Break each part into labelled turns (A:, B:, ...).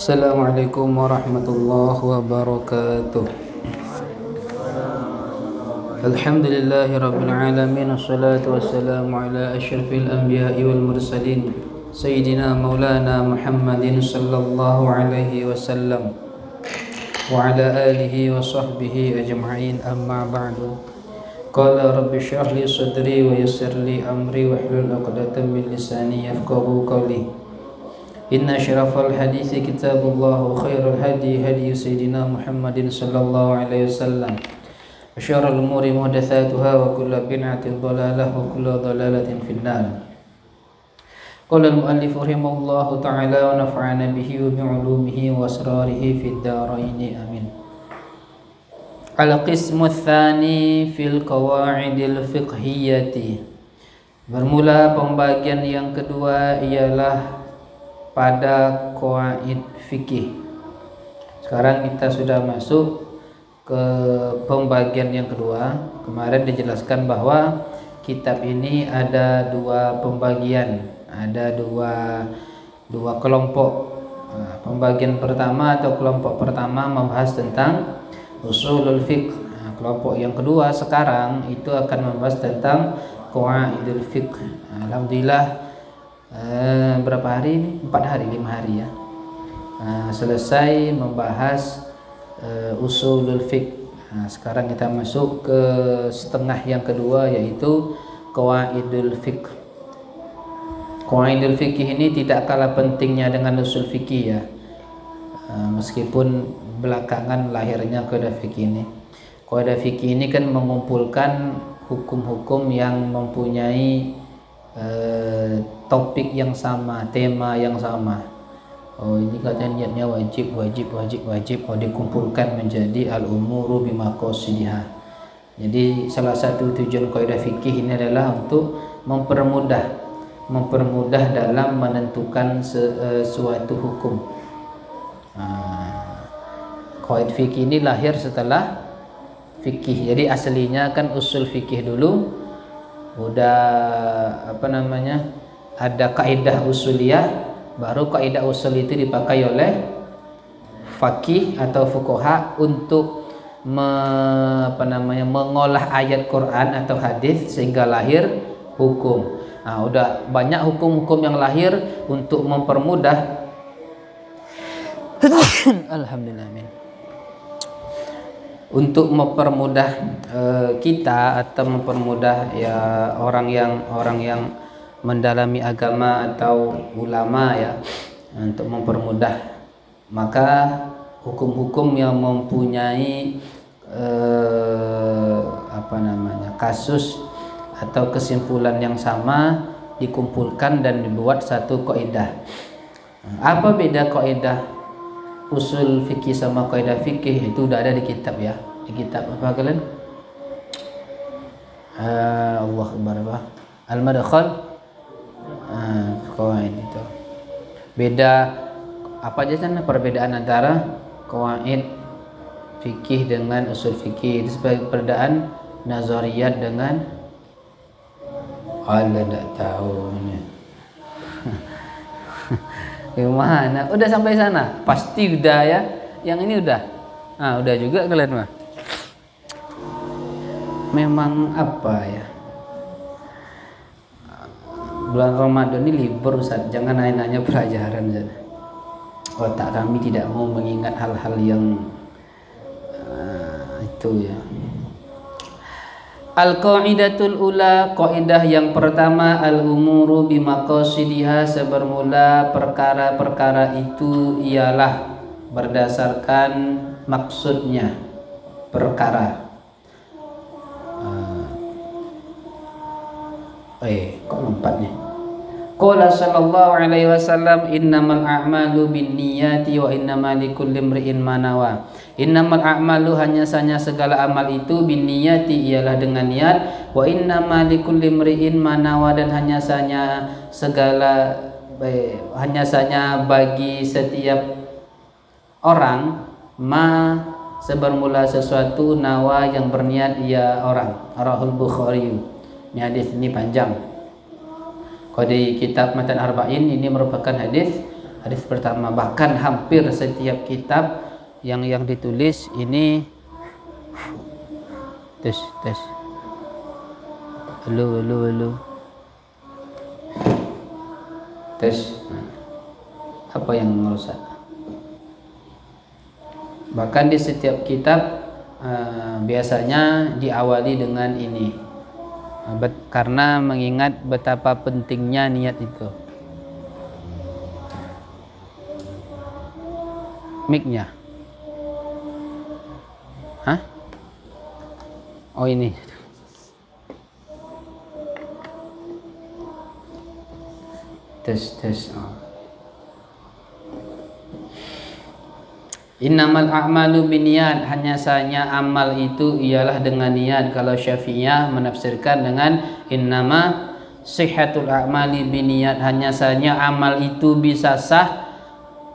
A: Assalamualaikum warahmatullahi wabarakatuh. Alhamdulillahi rabbil alamin, wassalatu wassalamu ala asyrafil anbiya'i wal mursalin sayyidina maulana Muhammadin sallallahu alaihi wasallam wa ala alihi wa sahbihi ajma'in, amma ba'du. Qala rabbi shrah li sadri wa yassir li amri wahlul 'uqdatam min lisani yafqahu qawli. Inna syarafal hadithi kitabullah wa khairul hadi hadi sayyidina Muhammadin sallallahu alaihi wasallam wa syarrul umuri muhdatsatuha wa kullu bid'atin dhalalah wa kullu dhalalatin finnar. Qala al-muallif rahimahullahu ta'ala wa nafa'ana bihi wa bi'ulumihi wa asrarihi fid dharain amin. Al-qismu tsani fil qawa'idil fiqhiyyati. Bermula pembagian yang kedua ialah pada qawaid fikih. Sekarang kita sudah masuk ke pembagian yang kedua. Kemarin dijelaskan bahwa kitab ini ada dua pembagian, ada dua kelompok. Nah, pembagian pertama atau kelompok pertama membahas tentang usulul fiqh. Nah, kelompok yang kedua sekarang itu akan membahas tentang qawaidul fiqh. Alhamdulillah, berapa hari ini? 4 hari, 5 hari ya. Selesai membahas usulul fiqh. Sekarang kita masuk ke setengah yang kedua, yaitu qawaidul fiqh. Qawaidul fiqh ini tidak kalah pentingnya dengan usul fikih ya. Meskipun belakangan lahirnya qaidah fikih ini. Qaidah fikih ini kan mengumpulkan hukum-hukum yang mempunyai topik yang sama, tema yang sama. Oh, ini katanya niatnya wajib. Oh, dikumpulkan menjadi al-umuru bimaqasidiha. Jadi salah satu tujuan kaidah fikih ini adalah untuk mempermudah dalam menentukan suatu hukum. Kaidah fikih ini lahir setelah fikih. Jadi aslinya kan usul fikih dulu, udah ada kaidah usuliyah, baru kaidah usul itu dipakai oleh faqih atau fuqaha untuk mengolah ayat Quran atau hadis sehingga lahir hukum. Udah banyak hukum-hukum yang lahir untuk mempermudah alhamdulillah amin. Untuk mempermudah kita atau mempermudah ya orang yang mendalami agama atau ulama ya, untuk mempermudah, maka hukum-hukum yang mempunyai kasus atau kesimpulan yang sama dikumpulkan dan dibuat satu kaidah. Apa beda kaidah usul fikih sama kaidah fikih? Itu udah ada di kitab ya. Di kitab apa kalian? Allah Akbar. Al-Madkhal. Qawaid itu. Beda apa aja sana perbedaan antara qawaid fikih dengan usul fikih? Itu sebagai perbedaan nazariyat dengan tidak tahu nih. Gimana? Udah sampai sana? Pasti udah ya. Yang ini udah. Udah juga kalian mah. Memang apa ya? Bulan Ramadan ini libur Ustaz. Jangan nanya-nanya pelajaran Ustaz. Otak kami tidak mau mengingat hal-hal yang itu ya. Al-qaidatul ula, kaidah yang pertama, al-umuru bimaqasidiha, sebermula perkara-perkara itu ialah berdasarkan maksudnya perkara. Kok lompat nih? Qala sallallahu alaihi wasallam, innamal a'malu binniyati wa innamal likulli imri'in ma nawa. Innamal a'malu, hanya saja segala amal itu, binniyati ialah dengan niat, wa innamal likulli imri'in ma nawa, dan hanya saja bagi setiap orang sebermula sesuatu, nawa yang berniat ia orang. Rahul Bukhari. Ini hadis ini panjang. Kalau di kitab Matan Arba'in ini merupakan hadis Hadis pertama. Bahkan hampir setiap kitab yang ditulis ini tes halo tes apa yang merusak. Bahkan di setiap kitab biasanya diawali dengan ini, karena mengingat betapa pentingnya niat itu. Mic-nya. Hah? Oh ini. Tes. Innamal a'malu binniyat, hanya saja amal itu ialah dengan niat. Kalau Syafi'iyah menafsirkan dengan innama sihhatul a'mali binniyat, hanya saja amal itu bisa sah.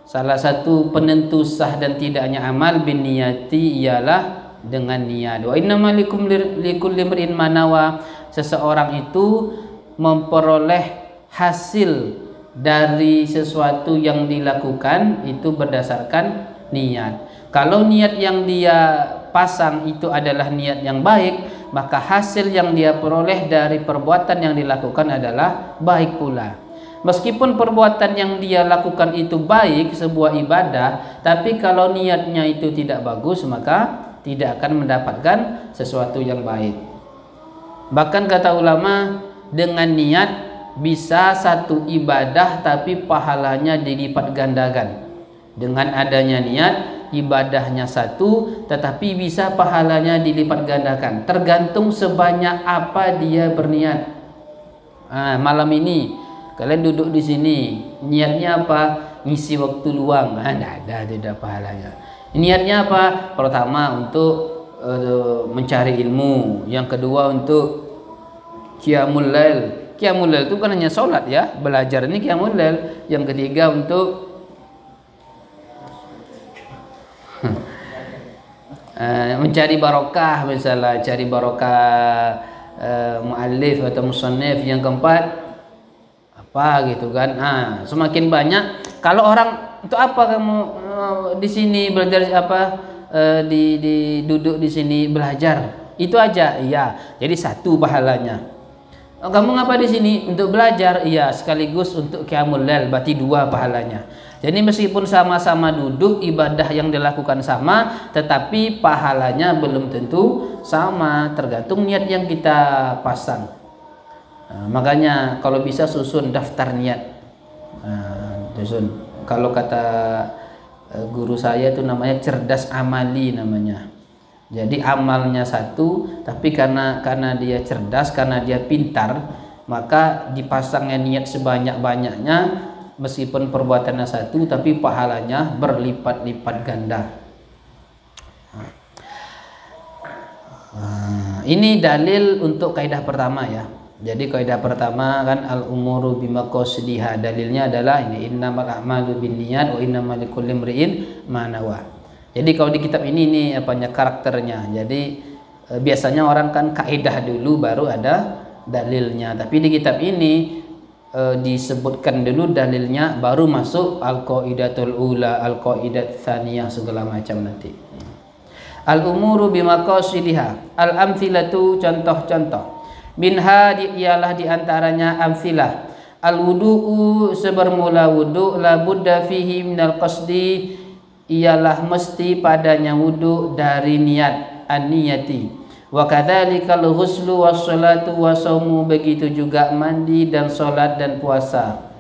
A: Salah satu penentu sah dan tidaknya amal binniyati ialah dengan niat. Wa innamal likulli imrin ma nawa, seseorang itu memperoleh hasil dari sesuatu yang dilakukan itu berdasarkan niat. Kalau niat yang dia pasang itu adalah niat yang baik, maka hasil yang dia peroleh dari perbuatan yang dilakukan adalah baik pula. Meskipun perbuatan yang dia lakukan itu baik, sebuah ibadah, tapi kalau niatnya itu tidak bagus, maka tidak akan mendapatkan sesuatu yang baik. Bahkan kata ulama, dengan niat bisa satu ibadah tapi pahalanya dilipat gandakan. Dengan adanya niat, ibadahnya satu tetapi bisa pahalanya dilipat gandakan, tergantung sebanyak apa dia berniat. Malam ini kalian duduk di sini, niatnya apa? Ngisi waktu luang. Tidak pahalanya. Niatnya apa? Pertama untuk mencari ilmu, yang kedua untuk qiyamul lail. Qiyamul lail itu kan hanya sholat ya, belajar ini qiyamul lail. Yang ketiga untuk mencari barokah, misalnya cari barokah muallif atau musannif. Yang keempat apa gitu kan. Semakin banyak. Kalau orang untuk apa kamu di sini belajar apa, di duduk di sini belajar, itu aja. Iya, jadi satu pahalanya. Kamu ngapa di sini? Untuk belajar. Iya, sekaligus untuk qiyamul lail, berarti dua pahalanya. Jadi meskipun sama-sama duduk, ibadah yang dilakukan sama, tetapi pahalanya belum tentu sama, tergantung niat yang kita pasang. Makanya kalau bisa susun daftar niat. Kalau kata guru saya itu namanya cerdas amali namanya. Jadi amalnya satu, tapi karena dia cerdas, karena dia pintar, maka dipasangnya niat sebanyak-banyaknya, meskipun perbuatannya satu tapi pahalanya berlipat-lipat ganda. Ini dalil untuk kaidah pertama ya. Jadi kaidah pertama kan al-umuru bimaqasidiha, dalilnya adalah ini innamal a'malu binniyat wa innamal likulli imrin ma nawa. Jadi kalau di kitab ini apanya karakternya. Jadi biasanya orang kan kaidah dulu baru ada dalilnya, tapi di kitab ini disebutkan dulu dalilnya baru masuk al-qaidatul ula, al-qaidat tsaniyah, segala macam nanti. Al-umuru bimaqasidiha, al-amthilatu, contoh-contoh. Minha ialah diantaranya amsilah al-wudu'u, sebermula wudu', la budda fihi minal qasdi, ialah mesti padanya wudu' dari niat, an-niyati. Wa kadzalikal ghuslu was-salatu was-saumu, begitu juga mandi dan salat dan puasa.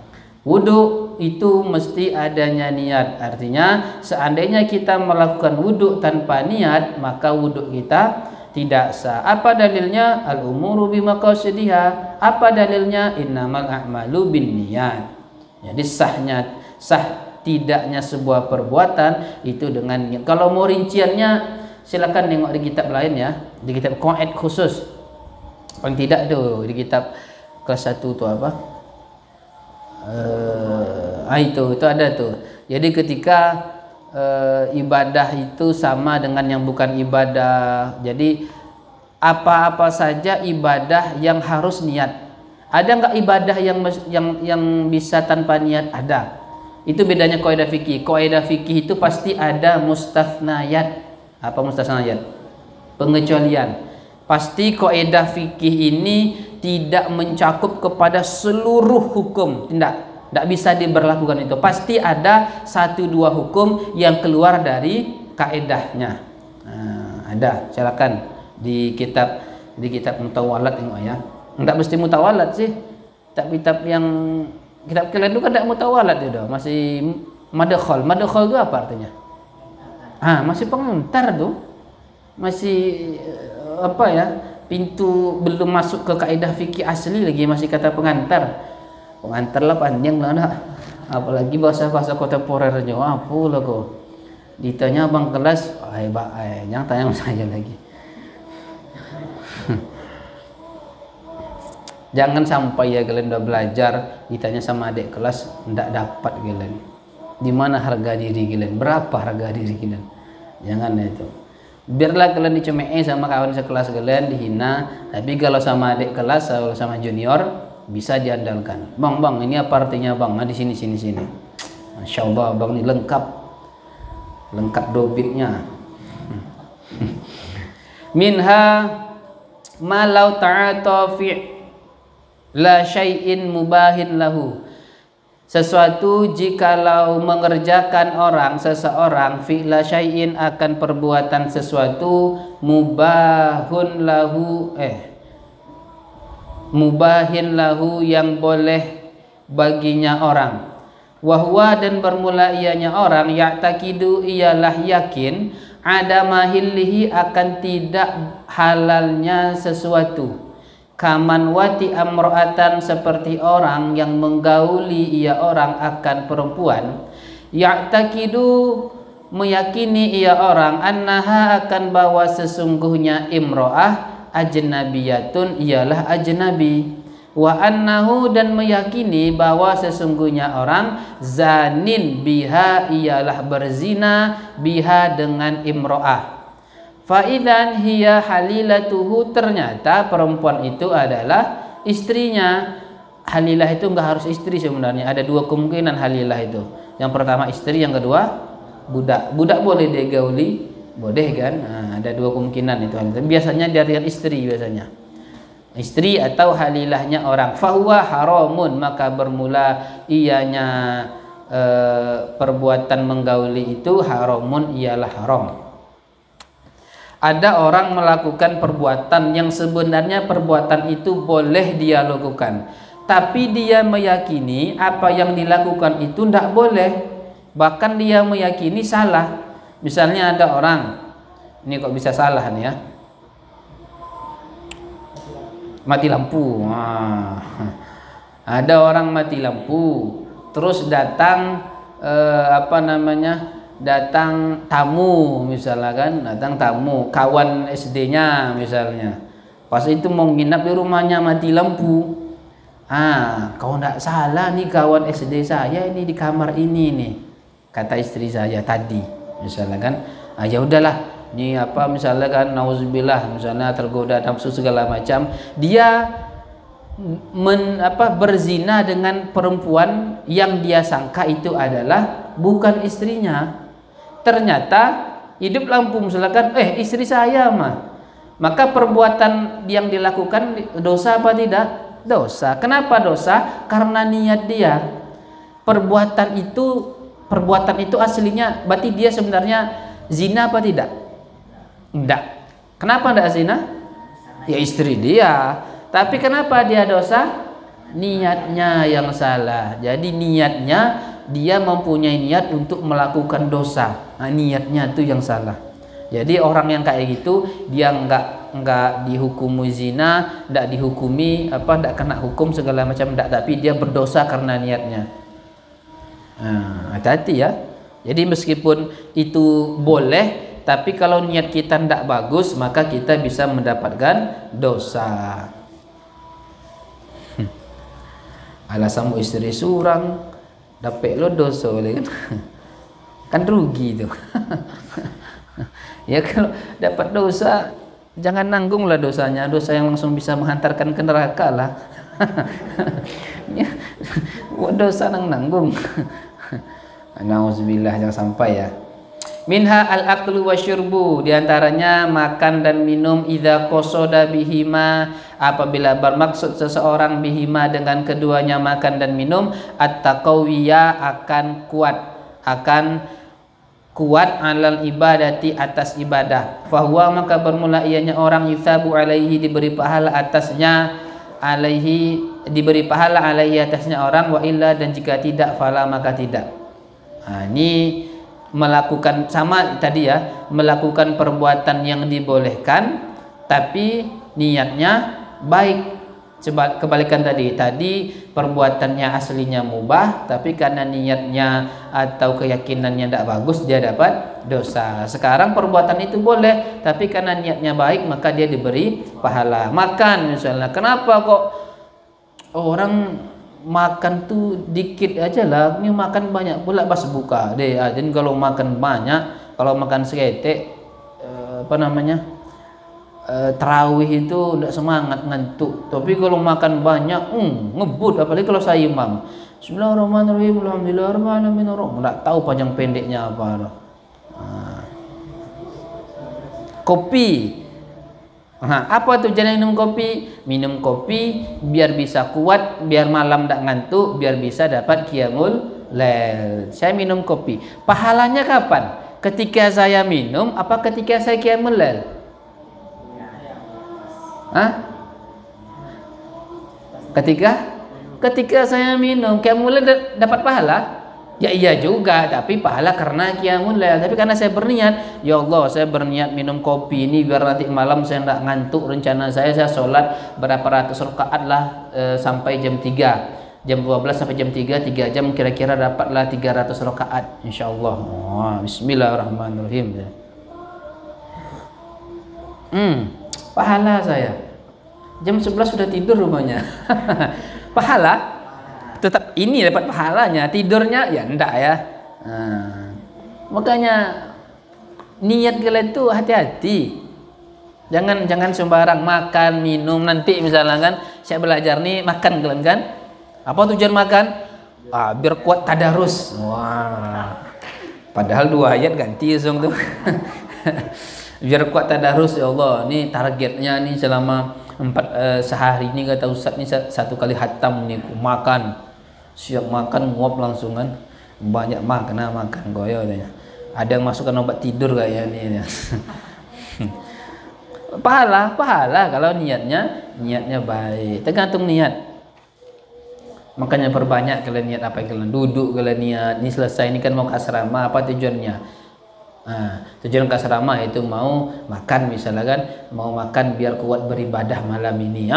A: Wudu' itu mesti adanya niat. Artinya seandainya kita melakukan wudu' tanpa niat, maka wudu' kita tidak sah. Apa dalilnya? Al-umuru bimaqasidiha. Apa dalilnya? Innamal a'malu binniyat. Jadi sah tidaknya sebuah perbuatan itu dengan niat. Kalau mau rinciannya silakan tengok di kitab lain ya, di kitab qaid khusus. Paling tidak tuh di kitab kelas 1 tuh apa? Itu ada tuh. Jadi ketika ibadah itu sama dengan yang bukan ibadah. Jadi apa-apa saja ibadah yang harus niat. Ada nggak ibadah yang bisa tanpa niat? Ada. Itu bedanya kaidah fikih. Kaidah fikih itu pasti ada mustathnayat. Apa mustathnayat? Pengecualian. Pasti kaidah fikih ini tidak mencakup kepada seluruh hukum. Tidak bisa diberlakukan itu. Pasti ada 1-2 hukum yang keluar dari kaidahnya. Nah, ada. Silakan di kitab mutawalat tengok ya. Enggak mesti mutawalat sih. Kitab yang kitab kalian itu kan tidak mutawalat itu, masih madkhal. Madkhal itu apa artinya? Masih pengantar tuh. Masih apa ya? Pintu belum masuk ke kaidah fikih asli lagi, masih kata pengantar. Pengantar lah panjang lah nak. Apalagi bahasa-bahasa kontemporernya apa lah kok. Ditanya abang kelas, jangan tanya sama saya lagi. Jangan sampai ya kalian udah belajar ditanya sama adik kelas ndak dapat kalian. Di mana harga diri kalian? Berapa harga diri kalian? Jangan itu. Biarlah kalian dicemei sama kawan sekelas kalian, dihina, tapi kalau sama adik kelas atau sama junior bisa diandalkan. Bang, ini apa artinya bang? Di sini. Masya Allah, bang ini lengkap dobitnya. Minha malau ta'ata fi' la syai'in mubahin lahu. Sesuatu jikalau mengerjakan seseorang fi'la syai'in akan perbuatan sesuatu mubahin lahu yang boleh baginya orang. Wahwa dan bermula ianya orang ya'taqidu ialah yakin ada mahillihi akan tidak halalnya sesuatu. Kaman wati amro'atan seperti orang yang menggauli ia orang akan perempuan. Ya'taqidu meyakini ia orang annaha akan bahwa sesungguhnya imro'ah ajnabiyatun ialah ajnabi. Wa annahu dan meyakini bahwa sesungguhnya orang zanin biha ialah berzina biha dengan imro'ah. Fa'idan hiya halilatuhu, ternyata perempuan itu adalah istrinya. Halilah itu enggak harus istri sebenarnya. Ada 2 kemungkinan halilah itu. Yang pertama istri, yang kedua budak. Budak boleh digauli, boleh kan? Ada 2 kemungkinan itu. Biasanya dari istri biasanya. Istri atau halilahnya orang. Fahuwa haramun, maka bermula ianya perbuatan menggauli itu haramun, ialah haram. Ada orang melakukan perbuatan yang sebenarnya perbuatan itu boleh dia lakukan, tapi dia meyakini apa yang dilakukan itu tidak boleh, bahkan dia meyakini salah. Misalnya ada orang, ini kok bisa salah nih ya, mati lampu. Ada orang mati lampu, terus datang datang tamu misalnya kan, datang tamu kawan SD-nya misalnya, pas itu mau nginap di rumahnya mati lampu. Kau ndak salah nih, kawan SD saya ini di kamar ini nih, kata istri saya tadi misalnya kan. Ya udahlah, ini misalnya kan, nauzubillah, misalnya tergoda nafsu segala macam, dia berzina dengan perempuan yang dia sangka itu adalah bukan istrinya. Ternyata hidup lampu misalkan, istri saya maka perbuatan yang dilakukan dosa apa tidak? Dosa. Kenapa dosa? Karena niat dia. Perbuatan itu aslinya berarti dia sebenarnya zina apa tidak? Tidak. Kenapa tidak zina? Ya istri dia. Tapi kenapa dia dosa? Niatnya yang salah. Jadi niatnya, dia mempunyai niat untuk melakukan dosa. Niatnya itu yang salah. Jadi orang yang kayak gitu, dia enggak dihukumi zina, enggak dihukumi enggak kena hukum segala macam, enggak, tapi dia berdosa karena niatnya. Hati-hati ya. Jadi meskipun itu boleh, tapi kalau niat kita enggak bagus, maka kita bisa mendapatkan dosa. Alasan istri surang dapat lo dosa kan? Kan rugi itu. Ya kalau dapat dosa, jangan nanggung lah dosanya, dosa yang langsung bisa menghantarkan ke neraka lah. Dosa nanggung. Nauzubillah, jangan sampai ya. Minha al-aklu wa syurbu, diantaranya makan dan minum, idza qasada bihima, apabila bermaksud seseorang bihima dengan keduanya makan dan minum, at-taqawiyya, akan kuat alal ibadati, atas ibadah. Fahuwa, maka bermula ianya orang, yusabu alaihi, diberi pahala atasnya, alaihi, diberi pahala alaihi, atasnya orang, wa illa, dan jika tidak, fala, maka tidak. Ini melakukan sama tadi ya, melakukan perbuatan yang dibolehkan tapi niatnya baik. Kebalikan tadi perbuatannya aslinya mubah tapi karena niatnya atau keyakinannya tidak bagus dia dapat dosa. Sekarang perbuatan itu boleh tapi karena niatnya baik maka dia diberi pahala. Makan misalnya, kenapa kok orang makan tuh dikit aja lah, ini makan banyak pula pas buka deh. Jadi kalau makan banyak, kalau makan seketek tarawih itu tidak semangat, ngantuk. Tapi kalau makan banyak ngebut, apalagi kalau saya imam, Bismillahirrahmanirrahim, alhamdulillahirrahmanirrahim, nggak tahu panjang pendeknya apa. Kopi, apa tujuan minum kopi? Minum kopi biar bisa kuat, biar malam tidak ngantuk, biar bisa dapat qiyamul lail. Saya minum kopi. Pahalanya kapan? Ketika saya minum apa ketika saya qiyamul lail? Ketika saya minum qiyamul lail dapat pahala? Ya iya juga, tapi pahala karena qiyamul lail. Tapi karena saya berniat, ya Allah, saya berniat minum kopi ini biar nanti malam saya tidak ngantuk. Rencana saya sholat berapa ratus rakaat lah sampai jam 3, jam 12 sampai jam 3 jam, kira-kira dapatlah 300 rakaat insyaallah. Bismillahirrahmanirrahim. Pahala saya. Jam 11 sudah tidur rupanya. Pahala tetap ini dapat pahalanya, tidurnya ya enggak ya. Makanya niat kalian itu hati-hati, jangan sembarang makan minum. Nanti misalnya kan saya belajar nih makan kalian kan, apa tujuan makan? Biar kuat tadarus. Wah, padahal 2 ayat ganti langsung tuh. Biar kuat tadarus, ya Allah, ini targetnya nih selama sehari ini kata Ustaz nih 1 kali hatam nih makan. Siap makan nguap langsung kan, banyak makan goyo deh. Ada yang masukkan obat tidur kayaknya nih. pahala kalau niatnya baik, tergantung niat. Makanya perbanyak kalian niat apa yang kalian duduk, kalian niat ini selesai ini kan mau ke asrama, apa tujuannya? Tujuan ke asrama itu mau makan misalnya kan, mau makan biar kuat beribadah malam ini.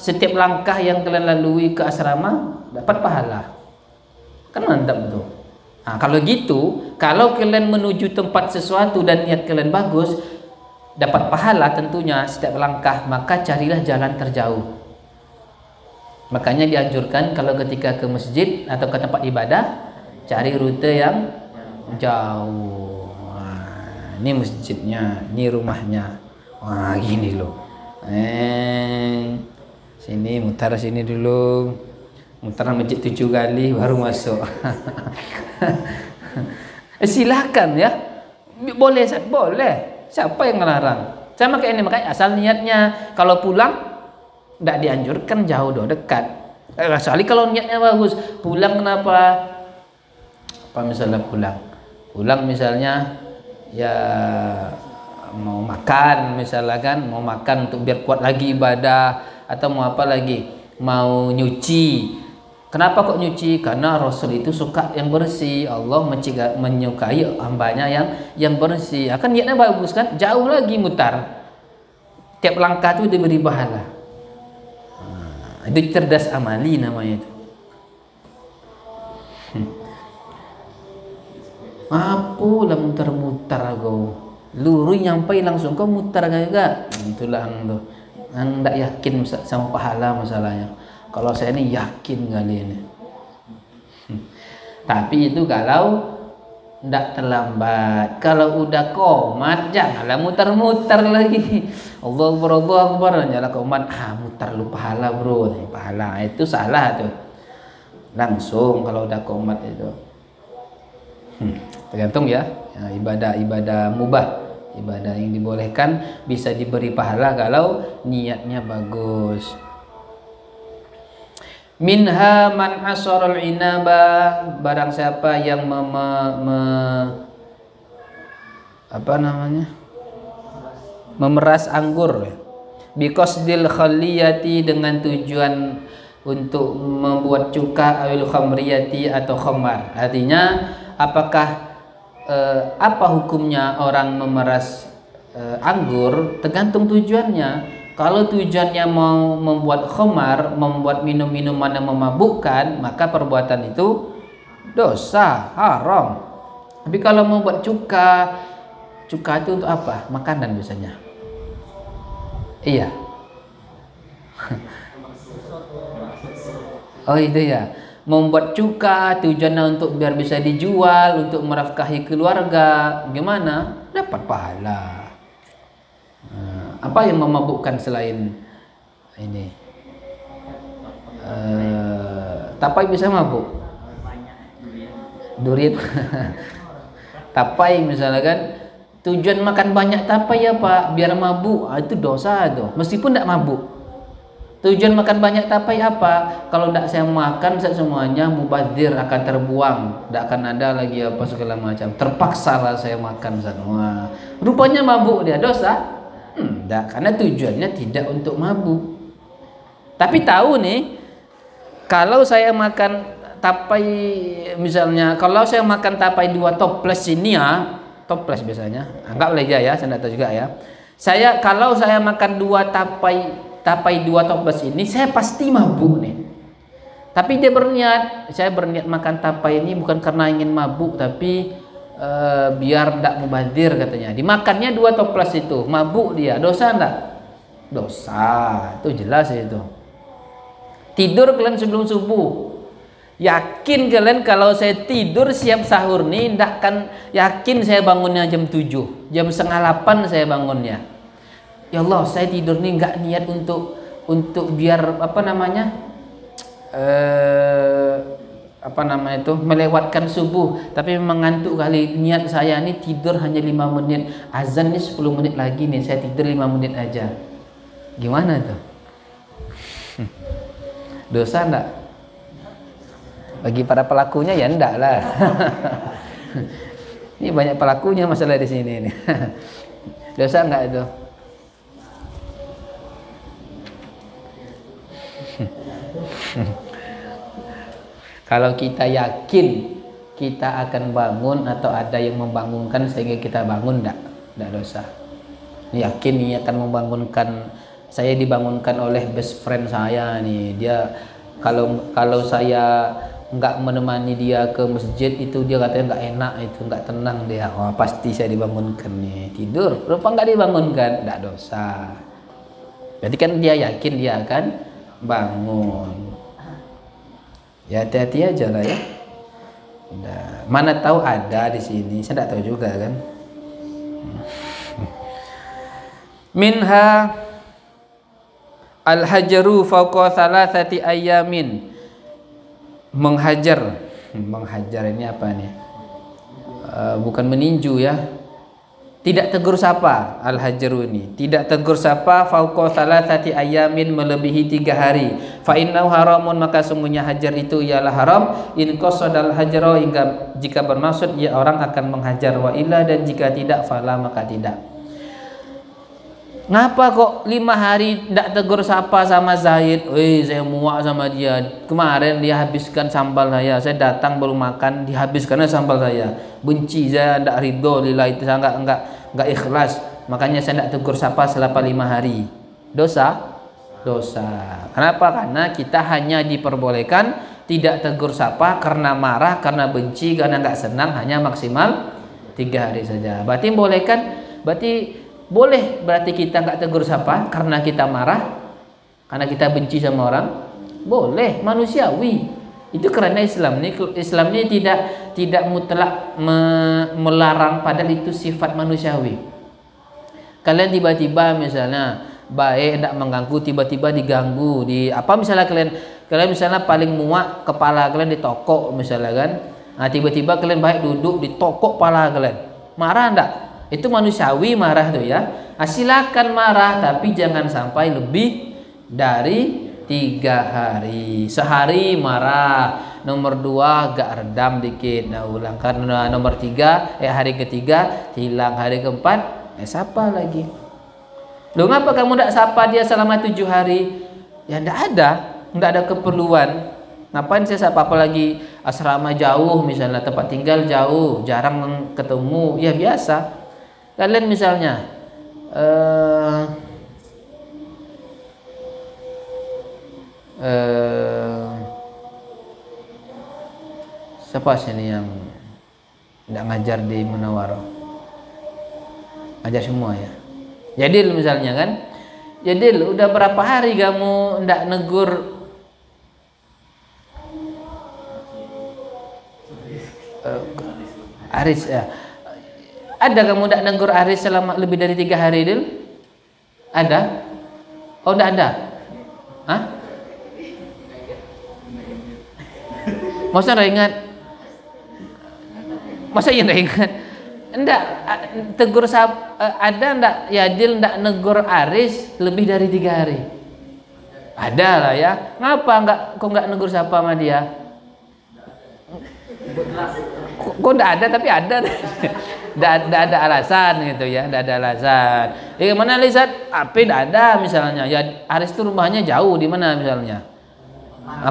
A: Setiap langkah yang kalian lalui ke asrama dapat pahala, kan mantap betul. Kalau gitu, kalau kalian menuju tempat sesuatu dan niat kalian bagus, dapat pahala tentunya setiap langkah, maka carilah jalan terjauh. Makanya dianjurkan kalau ketika ke masjid atau ke tempat ibadah, cari rute yang jauh. Ini masjidnya, ini rumahnya. Wah, gini loh. Sini mutar sini dulu. Mutar masjid 7 kali baru masuk. Silakan ya. Boleh. Siapa yang ngelarang? Sama kayak ini, makanya asal niatnya. Kalau pulang tidak dianjurkan jauh dekat. Kecuali kalau niatnya bagus. Pulang kenapa? Apa misalnya pulang misalnya ya mau makan misalnya kan, mau makan untuk biar kuat lagi ibadah, atau mau apa lagi, mau nyuci. Kenapa kok nyuci? Karena Rasul itu suka yang bersih, Allah menyukai hambanya yang bersih. Akan niatnya bagus kan, jauh lagi mutar, tiap langkah itu diberi pahala. Itu cerdas amali namanya itu. Apa lah mutar-mutar kau, lurus nyampai langsung kau mutar kagak? Itulah tuh, ndak yakin sama pahala masalahnya. Kalau saya ini yakin kali ini. Tapi itu kalau ndak terlambat. Kalau udah komat janganlah mutar-mutar lagi. Allahu Akbar, nyala komat, mutar lu pahala bro, pahala itu salah tuh. Langsung kalau udah komat itu. Tergantung ya, ibadah mubah, ibadah yang dibolehkan bisa diberi pahala kalau niatnya bagus. Minha man asarul inaba, barang siapa yang memeras anggur, biqasdil khaliyati, dengan tujuan untuk membuat cuka, awil khamriyati atau khamar. Artinya apakah apa hukumnya orang memeras anggur? Tergantung tujuannya. Kalau tujuannya mau membuat khamar, membuat minum-minuman yang memabukkan, maka perbuatan itu dosa, haram. Tapi kalau membuat cuka itu untuk apa? Makanan biasanya. Iya. Oh itu ya. Membuat cuka tujuannya untuk biar bisa dijual, untuk merafkahi keluarga. Gimana? Dapat pahala. Apa yang memabukkan selain ini? Tapai bisa mabuk. Durian. Tapai misalnya kan, tujuan makan banyak tapai ya Pak, biar mabuk. Itu dosa tuh, meskipun tidak mabuk. Tujuan makan banyak tapai apa? Kalau tidak saya makan semuanya mubazir, akan terbuang, tidak akan ada lagi apa segala macam. Terpaksa lah saya makan semua. Rupanya mabuk dia, dosa? Tidak, karena tujuannya tidak untuk mabuk. Tapi tahu nih, kalau saya makan tapai misalnya, kalau saya makan tapai 2 toples ini ya, toples biasanya, anggaplah aja ya, saya tidak tahu juga ya. Kalau saya makan 2 tapai 2 toples ini, saya pasti mabuk nih. Tapi saya berniat makan tapai ini bukan karena ingin mabuk, tapi biar tidak mubazir katanya. Dimakannya 2 toples itu, mabuk dia, dosa enggak? Dosa, itu jelas itu. Tidur kalian sebelum subuh, yakin kalian kalau saya tidur siap sahur nih, ndak kan yakin saya bangunnya jam 7, jam setengah 8 saya bangunnya. Ya Allah, saya tidur nih nggak niat untuk biar melewatkan subuh, tapi memang ngantuk kali. Niat saya nih tidur hanya 5 menit, azan nih 10 menit lagi nih, saya tidur 5 menit aja. Gimana tuh? Dosa enggak? Bagi para pelakunya ya enggak lah. Ini banyak pelakunya masalah di sini nih. Dosa enggak itu? Kalau kita yakin kita akan bangun atau ada yang membangunkan sehingga kita bangun, enggak dosa. Yakin ini akan membangunkan, saya dibangunkan oleh best friend saya nih. Dia kalau saya enggak menemani dia ke masjid itu, dia katanya enggak enak, itu enggak tenang dia. Wah, pasti saya dibangunkan nih. Tidur, rupa enggak dibangunkan, enggak dosa. Berarti kan dia yakin dia akan bangun. Ya hati-hati aja lah ya. Mana tahu ada di sini, saya tidak tahu juga kan. Minha al-hajaru fawqa 3 ayamin. Menghajar ini apa nih? Bukan meninju ya. Tidak tegur sapa, al-hajaru ini. Tidak tegur sapa fauqa 3 ayamin, melebihi 3 hari. Fa innahu haramun, maka sungguhnya hajar itu ialah haram. In qasadal hajra, jika bermaksud ya orang akan menghajar, wa illa, dan jika tidak fala, maka tidak. Ngapa kok 5 hari tidak tegur sapa sama Zaid? Saya muak sama dia. Kemarin dia habiskan sambal saya datang belum makan, dihabiskannya sambal saya. Benci saya, tidak ridho lillahi, saya enggak ikhlas. Makanya saya tidak tegur sapa selama 5 hari. Dosa? Dosa. Kenapa? Karena kita hanya diperbolehkan tidak tegur sapa karena marah, karena benci, karena enggak senang, hanya maksimal 3 hari saja. Berarti bolehkan? Berarti kita nggak tegur sapa karena kita marah, karena kita benci sama orang, boleh, manusiawi. Itu karena Islam ini tidak mutlak melarang, padahal itu sifat manusiawi. Kalian tiba-tiba misalnya baik, tidak mengganggu, tiba-tiba diganggu, misalnya kalian misalnya paling muak, kepala kalian ditokok misalnya kan, Nah, tiba-tiba kalian baik duduk di tokok pala kalian. Marah enggak? Itu manusiawi marah tuh ya. Nah, silakan marah tapi jangan sampai lebih dari 3 hari. Sehari marah, nomor 2 agak redam dikit, nah ulang. Karena nomor 3 hari ketiga hilang, hari keempat sapa lagi. Loh, ngapa kamu tidak sapa dia selama 7 hari? Ya tidak ada keperluan. Ngapain saya sapa, apalagi asrama jauh misalnya, tempat tinggal jauh, jarang ketemu, ya biasa. Kalian misalnya siapa sini yang tidak ngajar di Munawarah? Ngajar semua ya. Jadi misalnya kan, jadi udah berapa hari kamu tidak negur Aris ya? Ada kamu tidak negur Aris selama lebih dari 3 hari, Dil? Ada? Oh, tidak ada? Hah? Masa nggak ingat? Masa iya nggak ingat? Enggak, tegur ada enggak ya Dil, enggak negur Aris lebih dari 3 hari? Ada lah ya. Ngapa kok enggak negur siapa sama dia? Kok enggak ada, tapi ada. Enggak ada alasan gitu ya, enggak ada alasan. Gimana lihat apa enggak ada misalnya. Ya Aris itu rumahnya jauh, di mana misalnya?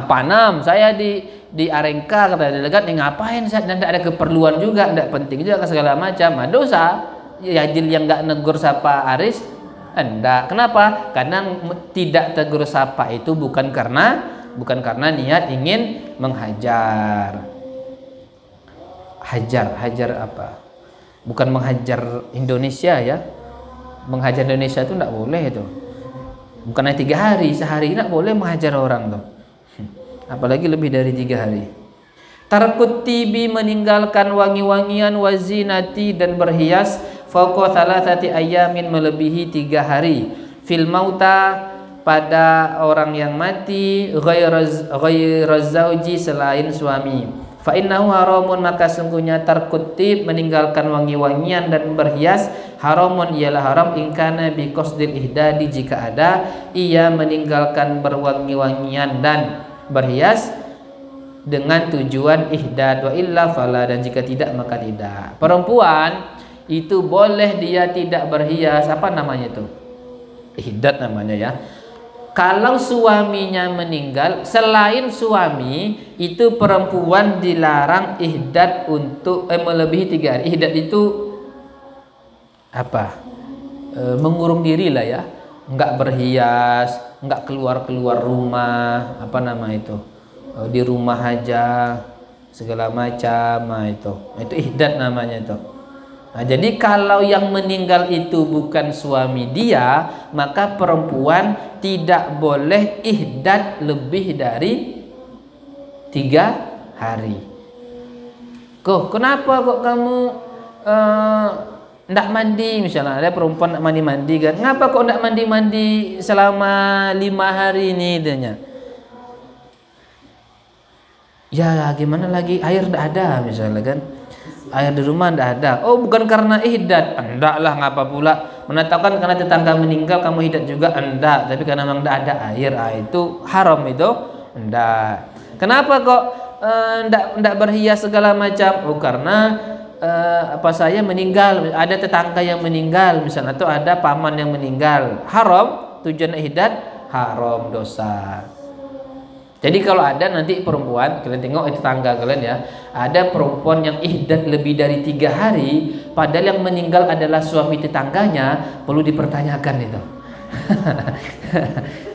A: Panam, saya di Arengka, kata delegat, ngapain saya, dan tidak ada keperluan juga, tidak penting juga segala macam. Nah, dosa ya Dil yang nggak negur sapa Aris, enggak. Kenapa? Karena tidak tegur sapa itu bukan karena niat ingin menghajar. Hajar apa? Bukan menghajar Indonesia ya. Menghajar Indonesia itu enggak boleh itu. Bukan hanya 3 hari, sehari enggak boleh menghajar orang tuh. Apalagi lebih dari 3 hari. Tarkut tibi, meninggalkan wangi-wangian, wazinati, dan berhias, fauqa thalathati ayamin, melebihi 3 hari. Fil mauta, pada orang yang mati, ghairaz zauji, selain suami. Fa innahu haramun, maka sungguhnya tarkut tib, meninggalkan wangi-wangian dan berhias, haramun, ialah haram, ingkana bi qasdil ihdadi, jika ada ia meninggalkan berwangi-wangian dan berhias dengan tujuan ihdad, wa illa fala, dan jika tidak maka tidak. Perempuan itu boleh dia tidak berhias, apa namanya itu? Ihdad namanya ya. Kalau suaminya meninggal, selain suami itu perempuan dilarang ihdad untuk melebihi 3 hari. Ihdad itu apa? Mengurung diri lah ya. Enggak berhias, enggak keluar rumah, apa nama itu, di rumah aja segala macam. Nah, itu ihdad namanya itu. Nah, jadi kalau yang meninggal itu bukan suami dia, maka perempuan tidak boleh ihdad lebih dari 3 hari. Kenapa kok kamu ndak mandi, misalnya ada perempuan ndak mandi kan? Ngapa kok ndak mandi selama 5 hari ini denya? Ya gimana lagi, air ndak ada misalnya kan? Air di rumah ndak ada. Oh, bukan karena ihdad. Enggak lah, ngapa pula menetapkan karena tetangga meninggal kamu ihdad juga? Enggak, tapi karena memang ndak ada air, itu haram itu? Enggak. Kenapa kok ndak berhias segala macam? Oh, karena saya meninggal, ada tetangga yang meninggal misalnya, atau ada paman yang meninggal. Haram, tujuan ihdad haram, dosa. Jadi kalau ada nanti perempuan, kalian tengok itu tetangga kalian ya, ada perempuan yang ihdad lebih dari 3 hari, padahal yang meninggal adalah suami tetangganya, perlu dipertanyakan itu.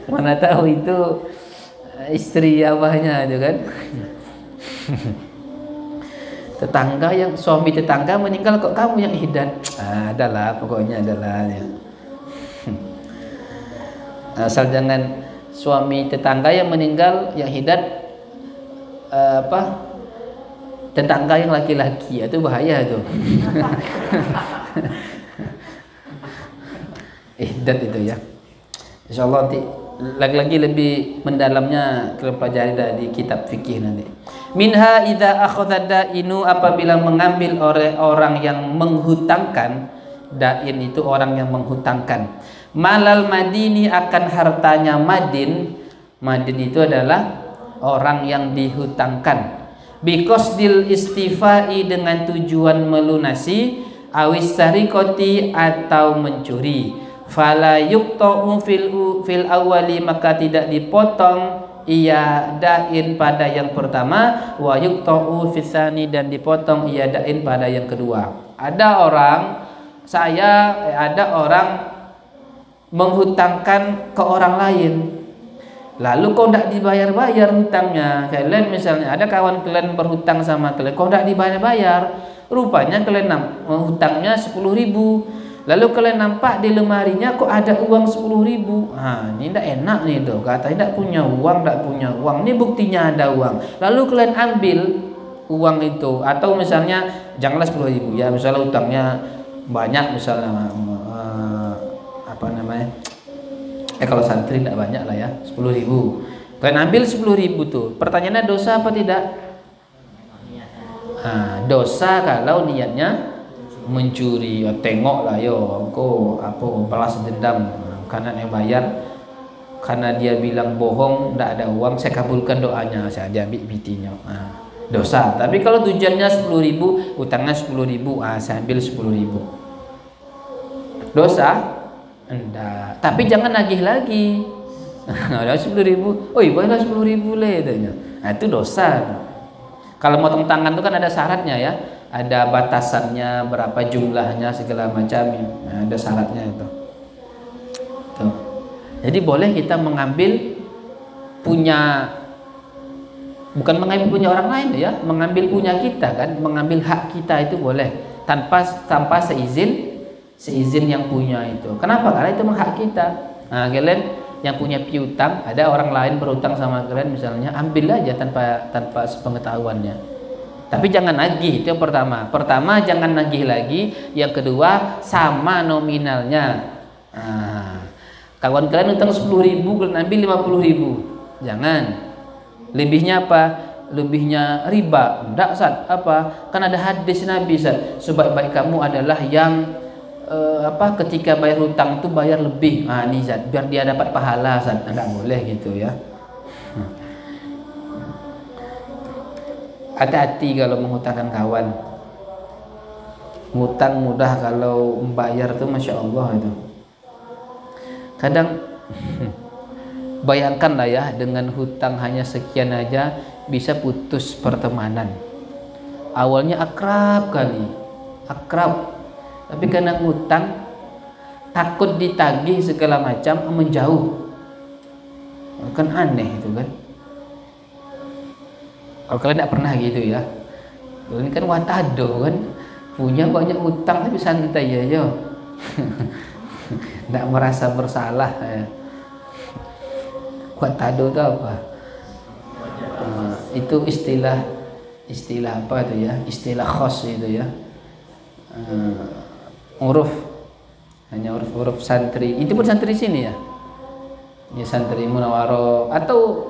A: Mana tahu itu istri abahnya itu kan. Tetangga yang suami tetangga meninggal, kok kamu yang ihdad? Adalah, pokoknya adalah ya. Asal jangan suami tetangga yang meninggal yang ihdad tetangga yang laki-laki, itu bahaya tuh. Ihdad itu ya. Insyaallah nanti lagi-lagi lebih mendalamnya kalian pelajari dari kitab fikih nanti. Minha idza akhadha dainu, apabila mengambil oleh orang yang menghutangkan. Dain itu orang yang menghutangkan. Malal madini, akan hartanya madin. Madin itu adalah orang yang dihutangkan. Biqasdil istifai, dengan tujuan melunasi. Awis sarikoti, atau mencuri. Fala yuqta'u fil awali, maka tidak dipotong ia dain pada yang pertama. Wa yuqta'u fitsani, dan dipotong ia dain pada yang kedua. Ada orang menghutangkan ke orang lain, lalu kau tidak dibayar-bayar hutangnya. Kalian misalnya ada kawan kalian berhutang sama kalian, kau tidak dibayar-bayar, rupanya kalian hutangnya 10.000, lalu kalian nampak di lemarinya kok ada uang 10.000. Ini tidak enak nih tuh, kata tidak punya uang, ini buktinya ada uang, lalu kalian ambil uang itu. Atau misalnya janganlah 10.000 ya, misalnya hutangnya banyak, misalnya kalau santri tidak banyak lah ya, 10.000. Kalian ambil 10.000 tuh, pertanyaannya dosa apa tidak? Dosa kalau niatnya mencuri. Tengoklah yo, kok balas dendam karena yang bayar, karena dia bilang bohong, tidak ada uang, saya kabulkan doanya, saya ambil bitinya. Dosa. Tapi kalau tujuannya 10.000, utangnya 10.000, saya ambil 10.000. Dosa? Enggak. Tapi jangan nagih lagi. Ada 10.000, bayarlah 10.000 le, itu dosa. Kalau motong tangan itu kan ada syaratnya ya, ada batasannya, berapa jumlahnya, segala macam. Ada syaratnya itu. Tuh. Jadi boleh kita mengambil bukan mengambil punya orang lain ya, mengambil punya kita kan, mengambil hak kita itu boleh tanpa seizin yang punya itu. Kenapa? Karena itu hak kita. Kalian yang punya piutang, ada orang lain berutang sama kalian misalnya, ambil aja tanpa sepengetahuannya. Tapi jangan nagih, itu yang pertama. Pertama jangan nagih lagi, yang kedua sama nominalnya. Kawan kalian utang 10.000, kalian ambil 50.000. Jangan. Lebihnya apa? Lebihnya riba. Enggak, Ustaz. Apa? Kan ada hadis Nabi, Ustaz. Sebaik-baik kamu adalah yang ketika bayar hutang itu bayar lebih. Nih Zat, biar dia dapat pahala, Zat. Enggak boleh gitu ya. Hati-hati kalau menghutangkan kawan. Ngutang mudah, kalau membayar tuh Masya Allah itu. Kadang bayangkanlah ya, dengan hutang hanya sekian aja bisa putus pertemanan. Awalnya akrab kali, tapi karena ngutang, takut ditagih segala macam, menjauh. Kan aneh itu kan. Kalau kalian tidak pernah gitu ya, kalian kan watado kan, punya banyak hutang tapi santai aja, tidak merasa bersalah. Watado itu apa? Itu istilah apa itu ya? Istilah khos itu ya. Hanya huruf santri. Itu pun santri sini ya. Ya santri Munawaro, atau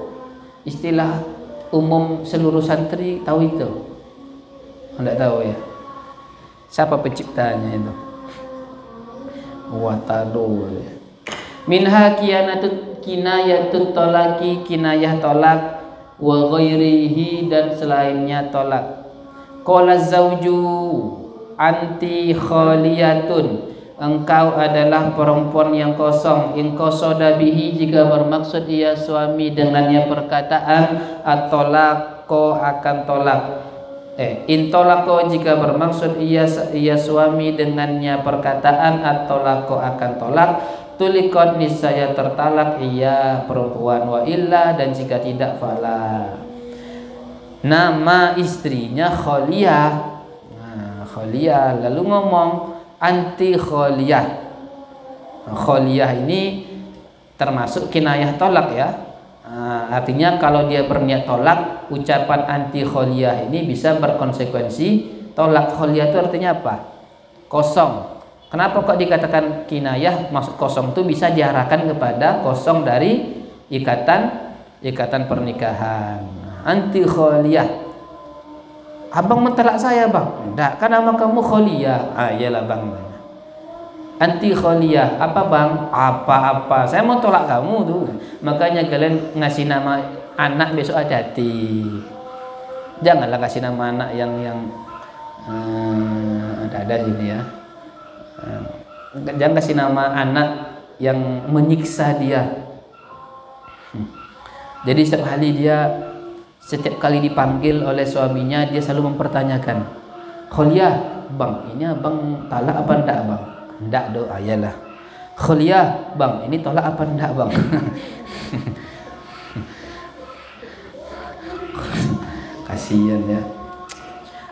A: istilah umum seluruh santri tahu itu? Enggak tahu ya. Siapa penciptanya itu? Watado. Minha kinayatut tolaki, kinayah tolak, wa ghairihi, dan selainnya tolak. Qala zauju anti khaliyatun, engkau adalah perempuan yang kosong. In qasada bihi, jika bermaksud ia suami dengannya perkataan, at-talaqo, akan tolak. In tolako, jika bermaksud ia suami dengannya perkataan, at-talaqo, akan tolak. Tulikot, niscaya tertalak ia perempuan. Wa illa, dan jika tidak fala. Nama istrinya Khaliyah. Khaliyah, lalu ngomong anti khaliyah. Khaliyah ini termasuk kinayah tolak ya. Artinya kalau dia berniat tolak, ucapan anti khaliyah ini bisa berkonsekuensi tolak. Khaliyah itu artinya apa? Kosong. Kenapa kok dikatakan kinayah? Maksud kosong itu bisa diarahkan kepada kosong dari ikatan pernikahan. Anti kholiyah. Abang mentalak saya bang. Enggak, kan nama kamu kholiyah. Iyalah bang. Anti kholiyah. Apa bang? Apa-apa. Saya mau tolak kamu tuh. Makanya kalian ngasih nama anak besok hati-hati. Janganlah kasih nama anak yang ada sini ya. Jangan kasih nama anak yang menyiksa dia. Jadi setiap kali dipanggil oleh suaminya, dia selalu mempertanyakan, Kholiyah, bang, ini abang talak apa enggak bang? Enggak do, ayalah. Kholiyah, bang, ini tolak apa enggak bang? Kasihan ya.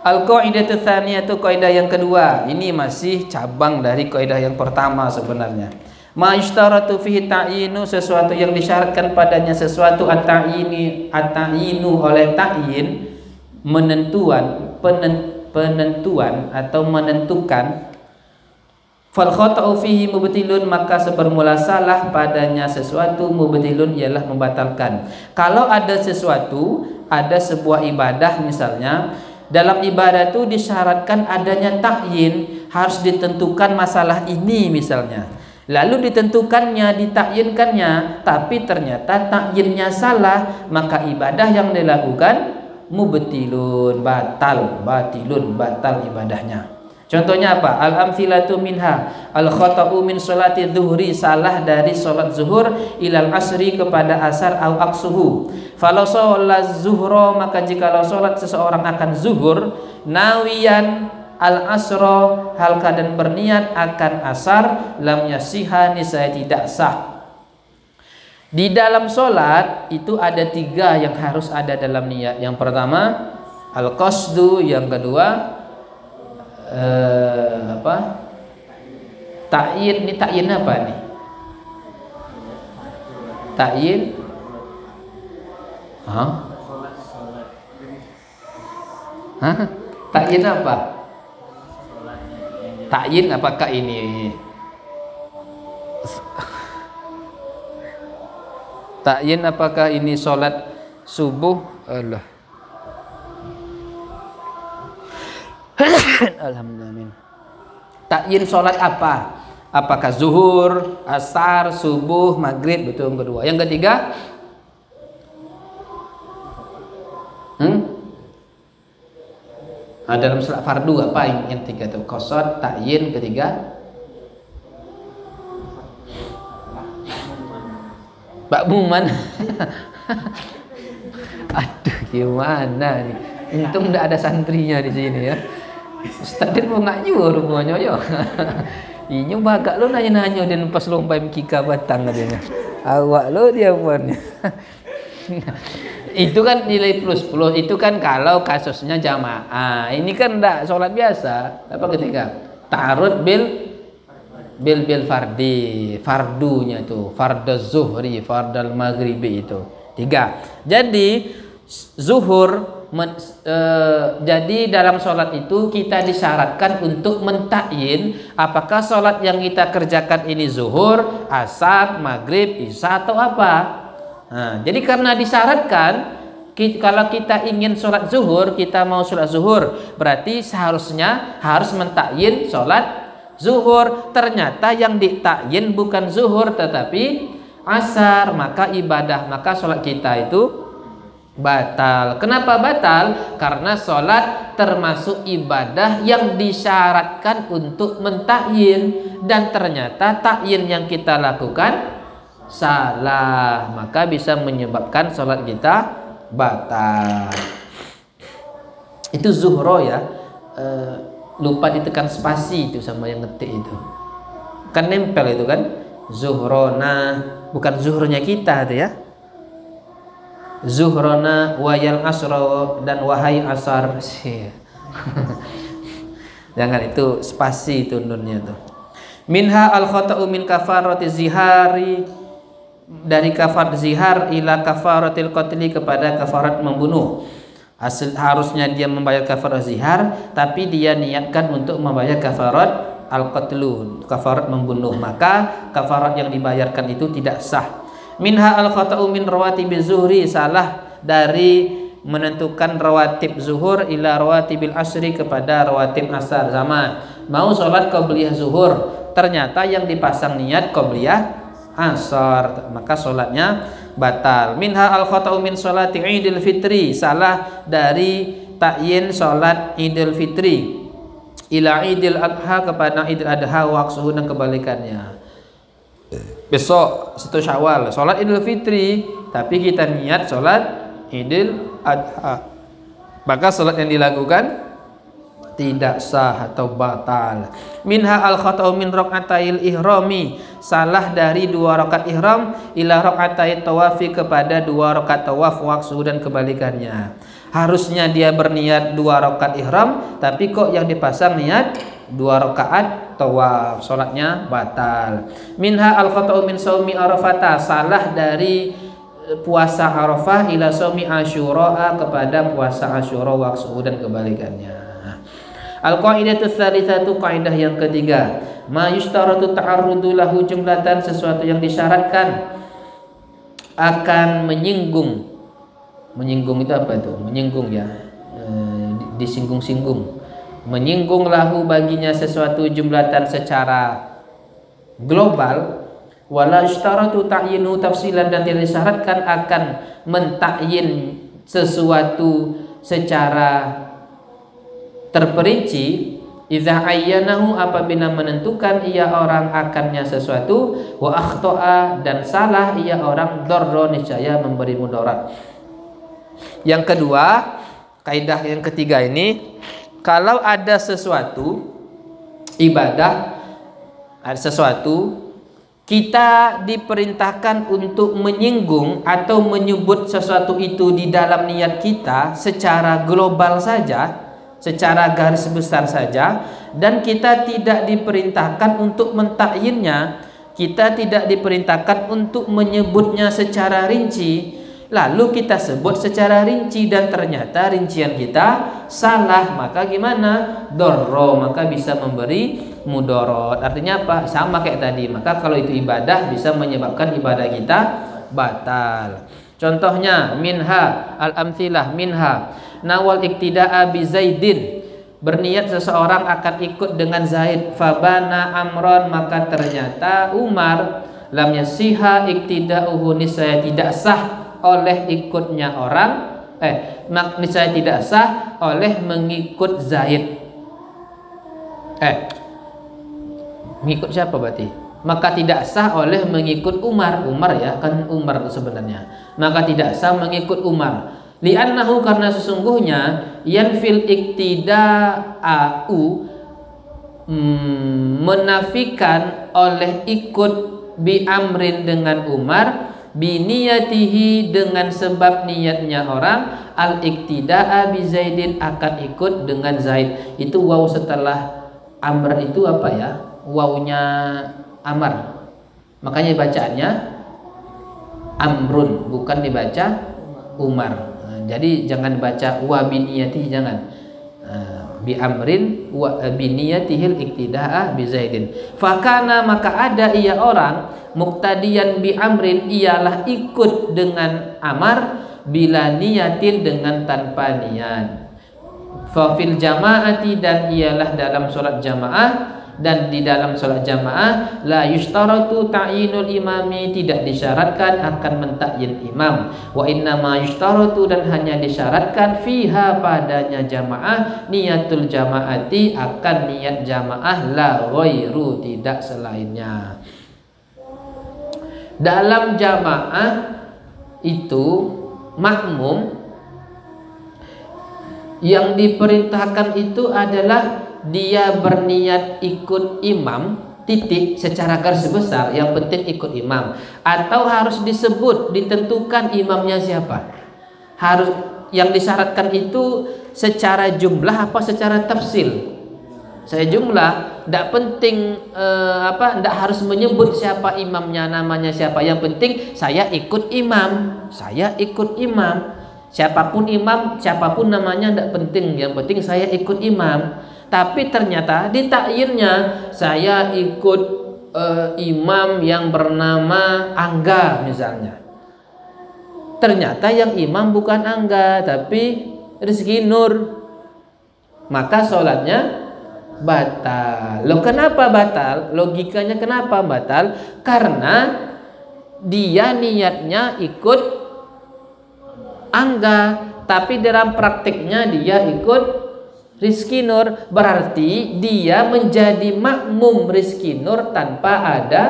A: Al-qaidatu tsaniyatu, kaidah yang kedua. Ini masih cabang dari kaidah yang pertama sebenarnya. Ma yushtaratu fihi ta'yinu, sesuatu yang disyaratkan padanya sesuatu at-ta'yinu oleh ta'yin, penentuan atau menentukan. Fal khata'u fihi mubtilun, maka sebermula salah padanya sesuatu, mubtilun ialah membatalkan. Kalau ada sesuatu, ada sebuah ibadah misalnya, dalam ibadah itu disyaratkan adanya ta'yin, harus ditentukan masalah ini misalnya. Lalu ditentukannya, ditakyinkannya, tapi ternyata takyinnya salah, maka ibadah yang dilakukan mubtilun, batal ibadahnya. Contohnya apa? Al-amthilatu minha al-khata'u min sholati zuhri, salah dari sholat zuhur ilal asri kepada asar au aksuhu. Falau sholat zuhro, maka jikalau sholat seseorang akan zuhur nawiyan al-asro, hal keadaan berniat akan asar, lam yasiha, niscaya tidak sah. Di dalam sholat itu ada 3 yang harus ada dalam niat. Yang pertama al-qasdu, yang kedua ta'yin. Ini ta'yin apa nih? Ta'yin ta'yin apa? Ta'yin apakah ini? Ta'yin apakah ini sholat subuh? Allah. Alhamdulillah. Ta'yin sholat apa? Apakah zuhur, asar, subuh, maghrib? Itu yang kedua. Yang ketiga? Dalam sholat fardu apa yang tiga itu? Qasad, ta'yin, ketiga makmuman. Aduh, gimana nih? Untung tidak ada santrinya di sini ya. Ustaz dia mau ngaji rumahnya yo. Ini bagak lo nanya-nanya dan pas lomba mkika batang katanya. Awak lo dia punya. Itu kan nilai plus, itu kan kalau kasusnya jamaah. Ini kan enggak sholat biasa. Apa ketika ta'arud bil fardunya itu, farduz zuhri, fardal maghribi itu 3. Jadi zuhur jadi dalam sholat itu kita disyaratkan untuk mentakyin apakah sholat yang kita kerjakan ini zuhur, asar, maghrib, isya atau apa. Nah, jadi karena disyaratkan, kalau kita ingin sholat zuhur, kita mau sholat zuhur, berarti seharusnya harus mentakyin sholat zuhur. Ternyata yang ditakyin bukan zuhur tetapi asar, maka sholat kita itu batal. Kenapa batal? Karena sholat termasuk ibadah yang disyaratkan untuk mentakyin, dan ternyata takyin yang kita lakukan salah, maka bisa menyebabkan sholat kita batal. Itu zuhro ya. Lupa ditekan spasi itu sama yang ngetik itu. Kan nempel itu kan. Zuhrona, bukan zuhurnya kita itu ya. Zuhrona wayal asro, dan wahai asar. Jangan, itu spasi itu nunnya tuh. Minha al khata'u min kafarati zihari, dari kafarat zihar ila kafaratil qatli, kepada kafarat membunuh. Harusnya dia membayar kafarat zihar, tapi dia niatkan untuk membayar kafarat al-qatlu, kafarat membunuh, maka kafarat yang dibayarkan itu tidak sah. Minha al-khata'u min rawatibiz zuhri, salah dari menentukan rawatib zuhur ila rawatibil asri, kepada rawatib asar. Zaman mau sholat qabliyah zuhur, ternyata yang dipasang niat qabliyah asar, maka sholatnya batal. Minha al-khata'u min sholati idul fitri, salah dari takyin sholat idul fitri ila idul adha, kepada idul adha waqsuhu, dan kebalikannya. Besok 1 Syawal sholat idul fitri, tapi kita niat sholat idul adha, maka sholat yang dilakukan tidak sah atau batal. Minha al-khata'u min rakaatail ihrami, salah dari 2 rakaat ihram ila rakaatay tawafi, kepada 2 rakaat tawaf waqsuhu, dan kebalikannya. Harusnya dia berniat 2 rakaat ihram, tapi kok yang dipasang niat 2 rakaat tawaf, sholatnya batal. Minha al-khata'u min shaumi arafata, salah dari puasa Arafah ila shaumi asyura, kepada puasa Asyura waqsuhu, dan kebalikannya. Al-qaidatu tsalitsatu, kaidah yang ketiga, ma yushtaratu ta'arrudu lahu jumlatan, sesuatu yang disyaratkan akan menyinggung. Menyinggung itu apa itu? Menyinggung ya, disinggung-singgung. Menyinggung lahu baginya sesuatu jumlatan secara global, wala yushtaratu ta'yinu tafsilan, dan tidak disyaratkan akan mentakyin sesuatu secara terperinci. Idza ayyanahu, apabila menentukan ia orang akannya sesuatu, wa akhta'a, dan salah ia orang, darra, niscaya memberi mudarat. Yang kedua, kaidah yang ketiga ini, kalau ada sesuatu ibadah, ada sesuatu, kita diperintahkan untuk menyinggung atau menyebut sesuatu itu di dalam niat kita secara global saja, secara garis besar saja, dan kita tidak diperintahkan untuk mentakyinnya, kita tidak diperintahkan untuk menyebutnya secara rinci. Lalu kita sebut secara rinci dan ternyata rincian kita salah, maka gimana? Dorro, maka bisa memberi mudorot. Artinya apa? Sama kayak tadi. Maka kalau itu ibadah, bisa menyebabkan ibadah kita batal. Contohnya, minha al-amthilah, minha nawal iktida'a bi Zaidin, berniat seseorang akan ikut dengan Zaid, fabana amron, maka ternyata Umar, lam yasiha iktida'uhu, niscaya tidak sah oleh ikutnya orang, niscaya tidak sah oleh mengikut Zaid. Mengikut siapa berarti? Maka tidak sah oleh mengikut Umar. Umar ya, kan Umar sebenarnya. Maka tidak sah mengikut Umar. Li'annahu, karena sesungguhnya yanfil iktida'u, menafikan oleh ikut bi amrin dengan Umar, biniyatihi, dengan sebab niatnya orang, al iktida'a bi Zaidin, akan ikut dengan Zaid. Itu waw setelah amr itu apa ya? Wawnya amar, makanya bacaannya amrun, bukan dibaca Umar. Jadi jangan baca wa biniyatihi, jangan. Bi amrin wa biniyatihil iktida'a bi Zaidin. Fakana, maka ada ia orang, muqtadiyan bi amrin, ialah ikut dengan amar, bila niyatin, dengan tanpa niat. Fa fil jamaati, dan ialah dalam sholat jamaah, dan di dalam sholat jamaah, la yushtaratu ta'yinul imami, tidak disyaratkan akan mentakyin imam, wa innama yushtaratu, dan hanya disyaratkan fiha, padanya jamaah, niatul jamaati, akan niat jamaah, la ghairu, tidak selainnya. Dalam jamaah itu makmum yang diperintahkan itu adalah dia berniat ikut imam, titik, secara garis besar, yang penting ikut imam. Atau harus disebut, ditentukan imamnya siapa. Harus, yang disyaratkan itu secara jumlah apa secara tafsil. Saya jumlah, tidak penting tidak harus menyebut siapa imamnya, namanya siapa. Yang penting saya ikut imam, saya ikut imam. Siapapun imam, siapapun namanya tidak penting, yang penting saya ikut imam. Tapi ternyata ditakyinnya saya ikut imam yang bernama Angga misalnya. Ternyata yang imam bukan Angga tapi Rizki Nur, maka sholatnya batal. Loh, kenapa batal? Logikanya kenapa batal? Karena dia niatnya ikut Angga, tapi dalam praktiknya dia ikut Rizki Nur. Berarti dia menjadi makmum Rizki Nur tanpa ada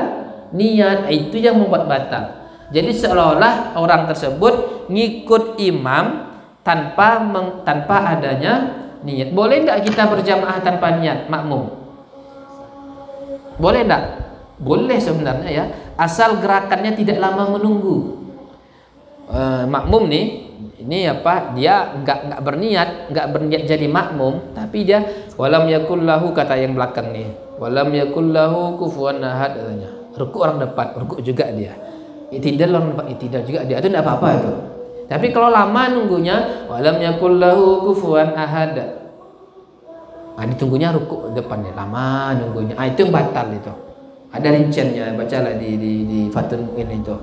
A: niat. Itu yang membuat batal. Jadi seolah-olah orang tersebut ngikut imam tanpa adanya niat. Boleh tidak kita berjamaah tanpa niat makmum? Boleh tidak? Boleh sebenarnya ya, asal gerakannya tidak lama menunggu. Makmum nih, ini apa? Dia nggak berniat jadi makmum, tapi dia walam yakullahu, kata yang belakang nih, walam yakullahu kufuwan ahad katanya. Rukuk orang depan, rukuk juga dia. Itidal orang depan, itidal juga dia. Itu tidak apa-apa itu. Tapi kalau lama nunggunya, walam yakullahu kufuwan ahad. Nah, ditunggunya rukuk depannya, lama nunggunya. Itu yang batal itu. Ada rinciannya, bacalah di Fathul Mu'in itu.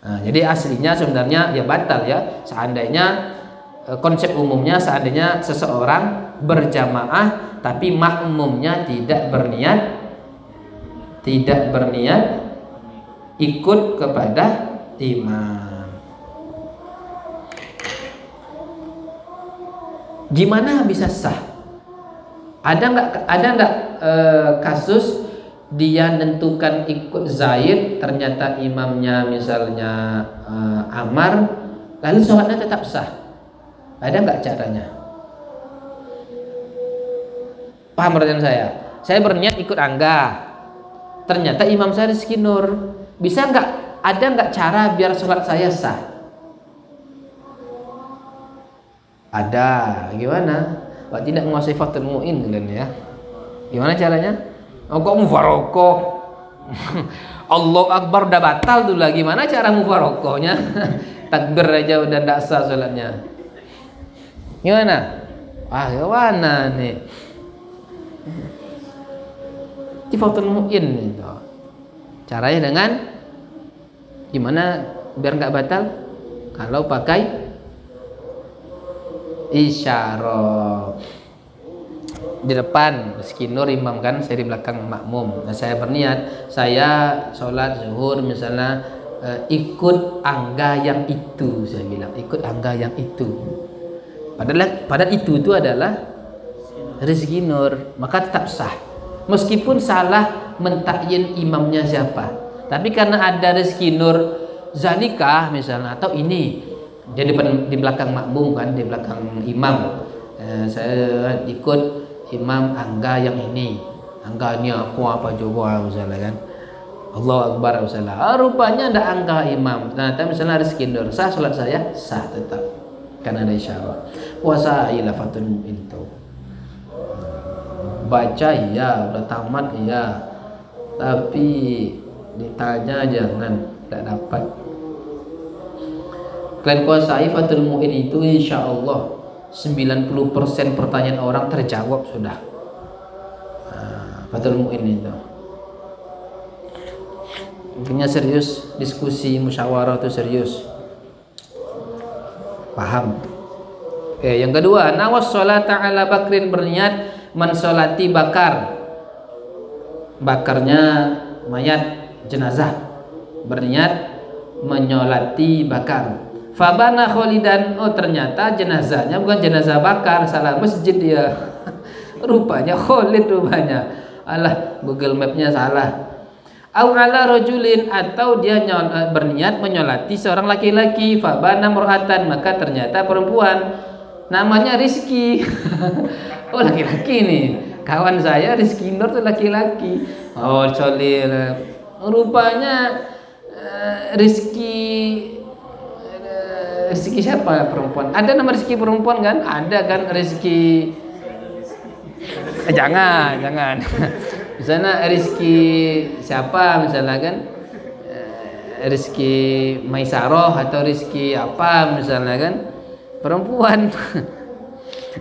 A: Nah, jadi aslinya sebenarnya ya batal ya. Seandainya konsep umumnya seandainya seseorang berjamaah tapi makmumnya tidak berniat ikut kepada imam. Gimana bisa sah? Ada nggak kasus dia nentukan ikut Zaid, ternyata imamnya misalnya Ammar, lalu sholatnya tetap sah? Ada nggak caranya? Paham pertanyaan saya? Saya berniat ikut Angga, ternyata imam saya Rizki Nur. Bisa nggak? Ada nggak cara biar sholat saya sah? Ada. Gimana? Wah, tidak menguasai Fathul Mu'in kalian ya. Gimana caranya? Oh, kok mufarokoh? Allah Akbar udah batal tuh lah. Gimana cara mufarokohnya? Takbir aja udah tidak sah sholatnya. Gimana? Gimana nih? Di Fathul Mu'in itu. Caranya dengan gimana biar nggak batal? Kalau pakai isyarah. Di depan Rizki Nur imam kan, saya di belakang makmum. Nah, saya berniat, saya sholat zuhur misalnya ikut Angga yang itu, saya bilang ikut Angga yang itu. Padahal itu adalah Rizki Nur, maka tetap sah. Meskipun salah mentakyin imamnya siapa, tapi karena ada Rizki Nur Zalikah misalnya, atau ini dia di belakang makmum kan, di belakang imam. Saya ikut imam Angga yang ini, Angganya aku apa juga misalnya kan, Allah Akbar misalnya. Rupanya ada Angga imam, ternyata misalnya Rizki Nur, sah sholat saya? Sah tetap, karena ada isyarah. Puasa ialah Fathul Mu'in itu. Baca iya, udah tamat iya, tapi ditanya jangan, tidak dapat. Kalian kuasai Fathul Mu'in itu, insya Allah 90% pertanyaan orang terjawab sudah. Fathul Mu'in itu. Intinya serius, diskusi musyawarah itu serius. Paham? Oke, yang kedua, nawas sholata ala bakrin, berniat mensolati bakarnya mayat jenazah, berniat menyolati bakar. Fabana Kholidan, oh ternyata jenazahnya bukan jenazah bakar, salah masjid dia. Rupanya Kholid rupanya. Alah, Google Mapnya salah. Au ala rajulin, atau dia berniat menyolati seorang laki-laki. Fabana mur'atan, maka ternyata perempuan. Namanya Rizki. Oh, laki-laki nih. Kawan saya Rizki Nur tuh laki-laki. Oh, solil. Rupanya Rizki siapa perempuan? Ada nama Rizki perempuan kan? Ada kan Rizki? Jangan. Misalnya Rizki siapa misalnya kan? Rizki Maisaroh atau Rizki apa misalnya kan? Perempuan.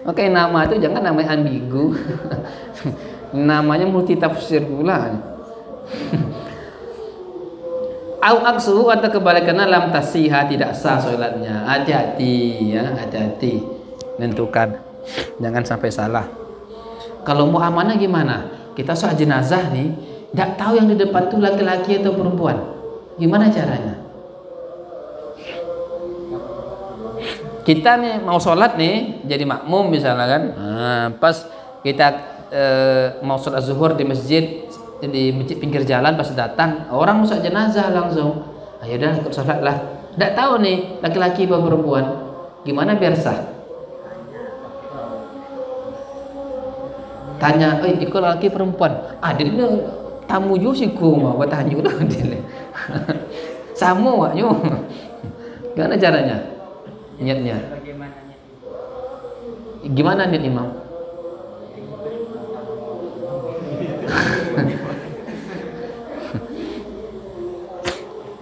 A: Oke, nama itu jangan namanya ambigu. Namanya multi tafsir pula. Au aksuhu atau kebalikannya lam tasihha, tidak sah sholatnya. Hati-hati ya, hati-hati menentukan, jangan sampai salah. Kalau mau amanah gimana? Kita sholat jenazah nih, tidak tahu yang di depan itu laki-laki atau perempuan. Gimana caranya? Kita nih mau sholat nih, jadi makmum misalnya kan. Nah, pas kita mau sholat zuhur di masjid pinggir jalan, pas datang orang sholat jenazah langsung, ayo dah ikut sholat lah. Tidak tahu nih laki-laki atau perempuan, gimana biar sah? Tanya, ikut laki perempuan? Dia ini tamu juga sih ku mau bertanya udah dia. Sama wak yo. Gimana caranya? Niatnya? Gimana niat imam?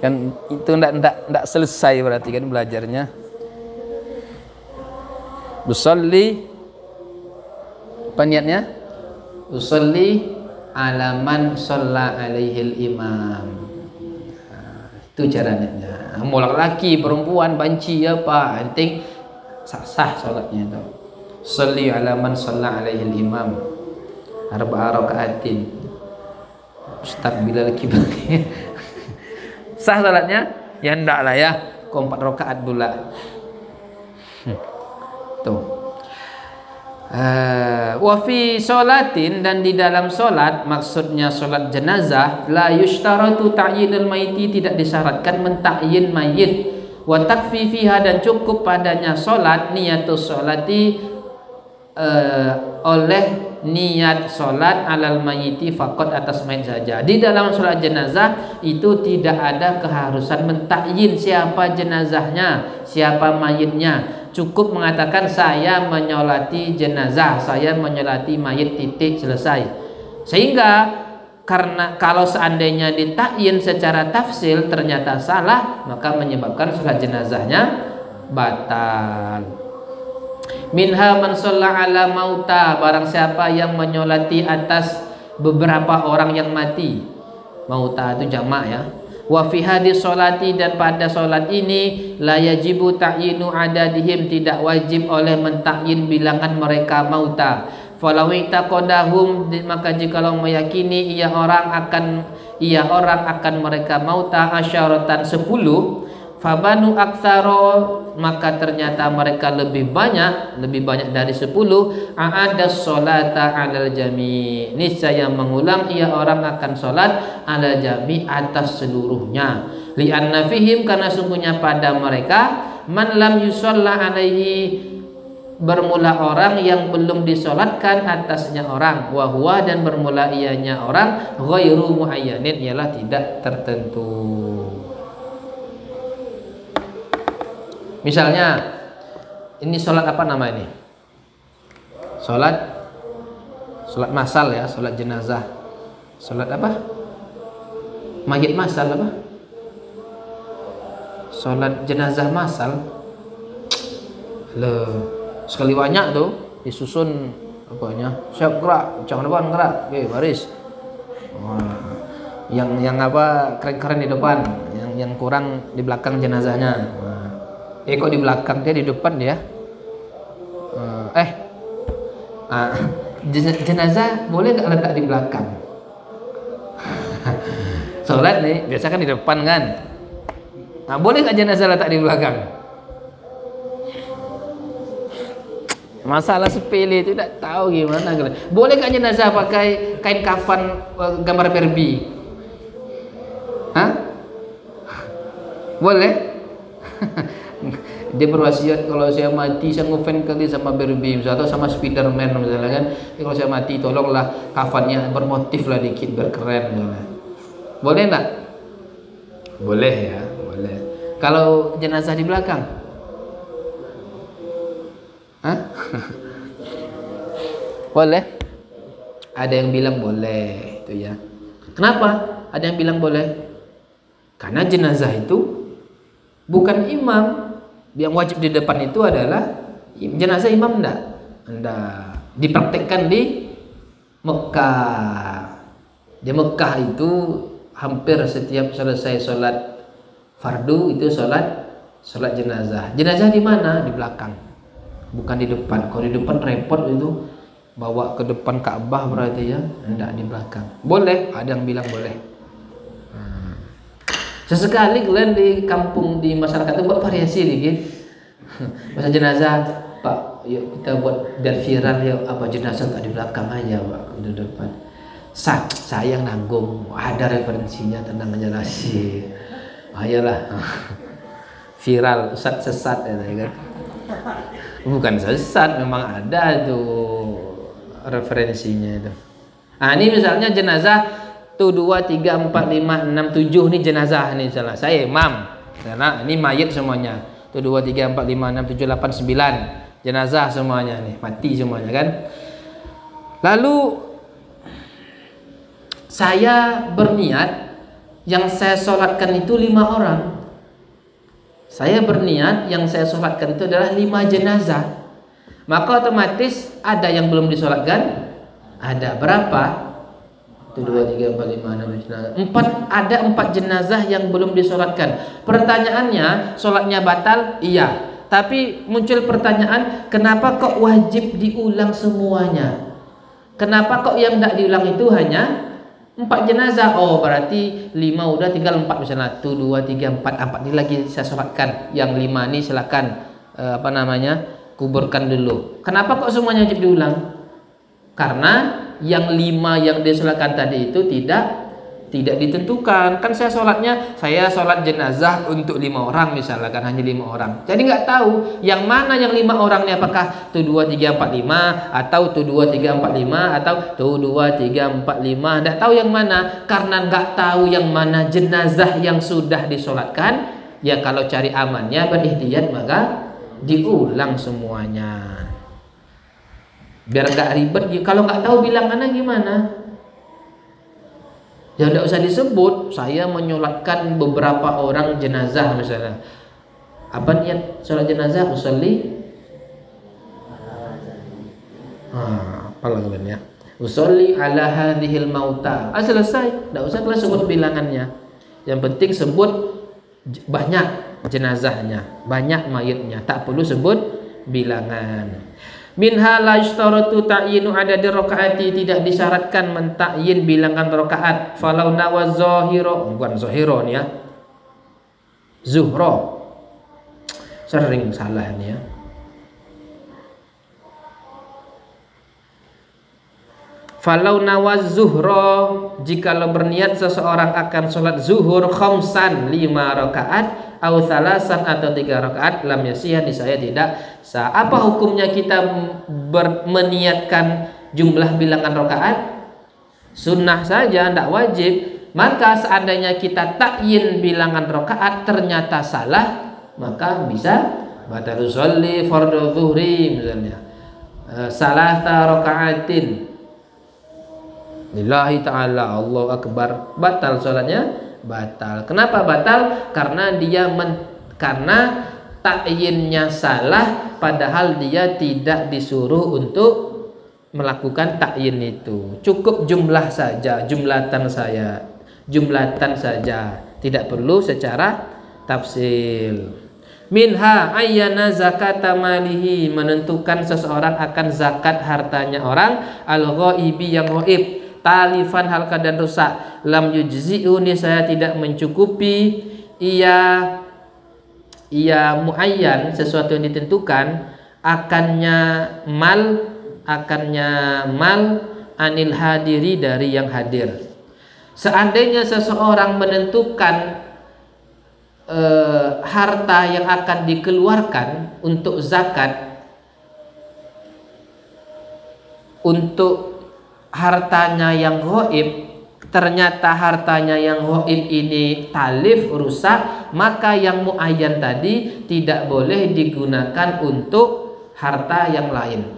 A: Kan itu ndak selesai berarti kan belajarnya. Usolli, apa niatnya? Usolli alaman sholla alaihil imam. Itu cara niatnya. Mau laki perempuan banci apa, penting sah sholatnya itu. Sholli alaman sholla alaihil imam arba'a raka'atin mustaqbilal qiblah. Sah salatnya? Ya enggak lah ya, 4 rakaat pula. Tuh. Wa fi sholatin, dan di dalam solat, maksudnya solat jenazah, la yushtaratu ta'yinul maiti, tidak disyaratkan mentakyin mayit. Wa takfi fiha, dan cukup padanya solat niatus sholati oleh niat solat alal mayiti faqat, atas mayit saja. Di dalam solat jenazah itu tidak ada keharusan mentakyin siapa jenazahnya, siapa mayitnya. Cukup mengatakan saya menyolati jenazah, saya menyolati mayit, titik, selesai. Sehingga karena kalau seandainya ditakyin secara tafsil ternyata salah, maka menyebabkan solat jenazahnya batal. Minha man shalla ala mauta, barang siapa yang menyolati atas beberapa orang yang mati. Mauta itu jamak ya. Wa fi hadis sholati, dan pada solat ini la yajibu ta'yinu adadihim, tidak wajib oleh mentakyin bilangan mereka mauta. Falau taqadahum, maka jikalau meyakini ia orang akan mereka mauta asyaratan 10, fabanu aktsaro, maka ternyata mereka lebih banyak dari 10, a'ada sholata 'alal jami', niscaya mengulang ia orang akan sholat 'alal jami', atas seluruhnya. Li'anna fihim, karena sungguhnya pada mereka, man lam yusalla alaihi, bermula orang yang belum disolatkan atasnya orang, wa huwa, dan bermula ianya orang, ghairu muayyanin, ialah tidak tertentu. Misalnya ini sholat apa nama ini? Sholat masal ya, sholat jenazah. Sholat apa? Mayit masal apa? Sholat jenazah masal. Loh, sekali banyak tuh disusun apanya? Siap gerak, jangan depan gerak. Oke, baris. Yang apa keren-keren di depan, yang kurang di belakang jenazahnya. Kok di belakang dia, di depan dia. Jenazah boleh nggak letak di belakang? Sholat nih biasa kan di depan kan. Nah, boleh nggak jenazah letak di belakang? Masalah sepele itu, tidak tahu gimana. Boleh nggak jenazah pakai kain kafan gambar Barbie? Hah? Boleh? Dia berwasiat, kalau saya mati saya ngefans kali sama Barbie misalnya, atau sama Spiderman misalnya kan. Kalau saya mati tolonglah kafannya bermotif lah dikit, berkeren misalnya. Boleh enggak? Boleh ya, boleh. Kalau jenazah di belakang? Hah? Boleh? Ada yang bilang boleh itu ya. Kenapa? Ada yang bilang boleh? Karena jenazah itu bukan imam. Yang wajib di depan itu adalah jenazah, imam enggak. Dipraktekkan di Mekah. Di Mekah itu hampir setiap selesai sholat fardu itu sholat jenazah. Jenazah di mana? Di belakang, bukan di depan. Kalau di depan repot itu, bawa ke depan Ka'bah berarti ya, hendak di belakang. Boleh, ada yang bilang boleh. Sesekali kalian di kampung, di masyarakat itu buat variasi dikit. Masa jenazah, Pak, yuk kita buat biar viral ya, apa jenazah tak di belakang aja Pak, di depan. Saya yang nanggung, ada referensinya, tenang aja nasi. Ayolah. Viral, sesat ya kan. Bukan sesat, memang ada tuh referensinya itu. Nah, ini misalnya jenazah tuh 2, 3, 4, 5, 6, 7 nih jenazah nih misalnya. Saya imam. Karena ini mayit semuanya. Tuh 2, 3, 4, 5, 6, 7, 8, 9 jenazah semuanya nih, mati semuanya kan. Lalu saya berniat yang saya sholatkan itu 5 orang. Saya berniat yang saya sholatkan itu adalah 5 jenazah. Maka otomatis ada yang belum disolatkan. Ada berapa? 1, 2, 3, 4, 5, 6, 7, 4. Ada 4 jenazah yang belum disolatkan. Pertanyaannya, sholatnya batal? Iya. Tapi muncul pertanyaan, kenapa kok wajib diulang semuanya? Kenapa kok yang tidak diulang itu hanya 4 jenazah? Oh, berarti 5 udah, tinggal 4 misalnya. 1, 2, 3, 4 ini lagi saya sholatkan. Yang 5 ini silakan kuburkan dulu. Kenapa kok semuanya wajib diulang? Karena yang 5 yang disolatkan tadi itu tidak ditentukan. Kan saya sholat jenazah untuk 5 orang misalnya, kan hanya 5 orang. Jadi nggak tahu yang mana yang 5 orang ini, apakah tuh 2, 3, 4, 5 atau tuh 2, 3, 4, 5 atau tuh 2, 3, 4, 5. Nggak tahu yang mana. Karena nggak tahu yang mana jenazah yang sudah disolatkan, ya kalau cari amannya berihtiyat maka diulang semuanya. Biar nggak ribet. Kalau nggak tahu bilangannya gimana? Ya tidak usah disebut. Saya menyolatkan beberapa orang jenazah misalnya. Apa niat sholat jenazah? Usolli. Apalah kalian ya. Usolli ala hadhil mauta. Selesai. Tidak usah kalian sebut bilangannya. Yang penting sebut banyak jenazahnya, banyak mayitnya. Tak perlu sebut bilangan. Minha la yashtaratu ta'yinu adadi rakaati, tidak disyaratkan mentakyin bilangan rakaat. Falau nawa zahiro, bukan zahiro nih ya, zuhro, sering salah nih ya. Falau nawa zuhro, jikalau berniat seseorang akan sholat zuhur khamsan 5 rakaat, au thalasan atau 3 rakaat, lam yasih, saya tidak sah. Apa hukumnya kita meniatkan jumlah bilangan rakaat? Sunnah saja, tidak wajib. Maka seandainya kita takyin bilangan rakaat ternyata salah, maka bisa batal sholli fardhu zuhri misalnya, salasa rakaatin lillahi ta'ala, Allahu akbar, batal sholatnya, batal. Kenapa batal? Karena karena takyinnya salah, padahal dia tidak disuruh untuk melakukan takyin itu. Cukup jumlah saja, jumlatan saja, tidak perlu secara tafsil. Minha ayyana zakata malihi, menentukan seseorang akan zakat hartanya orang, al-ghaibi, yang ghaib, talifan hal keadaan rusak, lam yujzi'uni, saya tidak mencukupi, ia muayyan, sesuatu yang ditentukan, akannya mal anil hadiri, dari yang hadir. Seandainya seseorang menentukan harta yang akan dikeluarkan untuk zakat, untuk hartanya yang ghaib, ternyata hartanya yang ghaib ini talif, rusak, maka yang muayyan tadi tidak boleh digunakan untuk harta yang lain.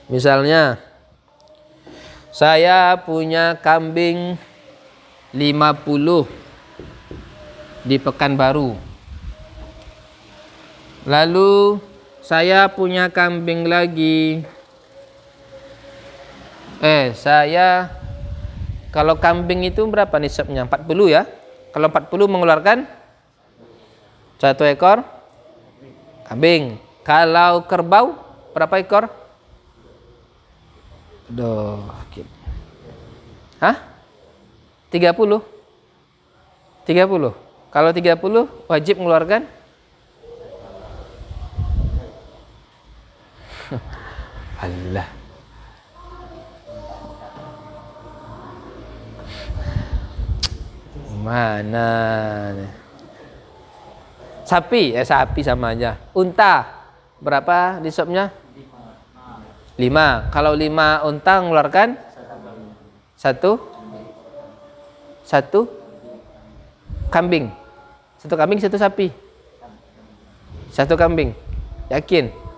A: Misalnya saya punya kambing 50 di Pekanbaru. Lalu saya punya kambing lagi. Kalau kambing itu berapa nisabnya? 40 ya. Kalau 40 mengeluarkan 1 ekor kambing. Kalau kerbau berapa ekor? Aduh. Hah? 30? 30? Kalau 30 wajib mengeluarkan Allah. Mana nih? Sapi, sapi sama aja. Unta berapa nisabnya? 5. Kalau 5 unta mengeluarkan satu kambing. Satu kambing, satu sapi. Satu kambing. Yakin?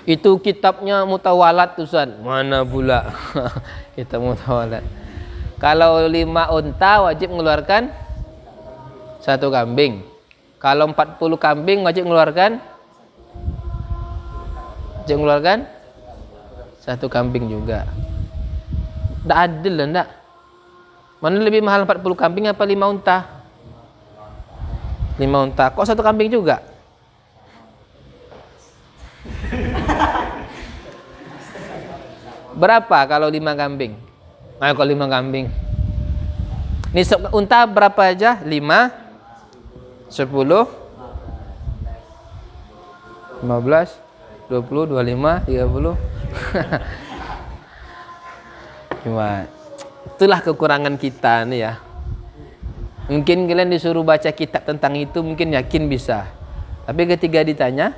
A: Itu kitabnya mutawalat Ustaz. Mana pula kitab mutawalat. Kalau 5 unta wajib mengeluarkan 1 kambing. Kalau 40 kambing wajib mengeluarkan 1 kambing juga. Nggak adil lah, nggak. Mana lebih mahal 40 kambing apa 5 unta? 5 unta. Kok 1 kambing juga? Berapa kalau 5 kambing? Nah, kalau 5 kambing. Nisab unta berapa aja? 5, 10, 15, 20, 25, 30. Cuma itulah kekurangan kita nih ya. Mungkin kalian disuruh baca kitab tentang itu mungkin yakin bisa. Tapi ketika ditanya,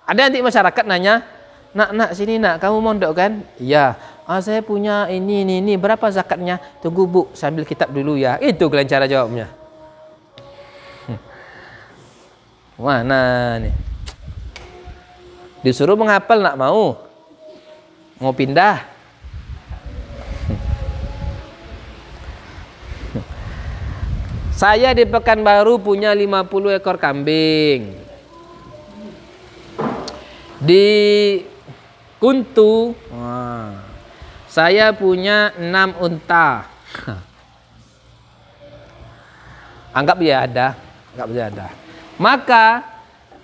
A: ada nanti masyarakat nanya, nak sini nak, kamu mondok kan? Iya. Saya punya ini, berapa zakatnya? Tunggu bu, sambil kitab dulu ya. Itu kalian cara jawabnya. Mana nih? Disuruh menghafal nak mau pindah. Saya di Pekanbaru punya 50 ekor kambing. Di Kuntu saya punya 6 unta. Anggap ya ada. Maka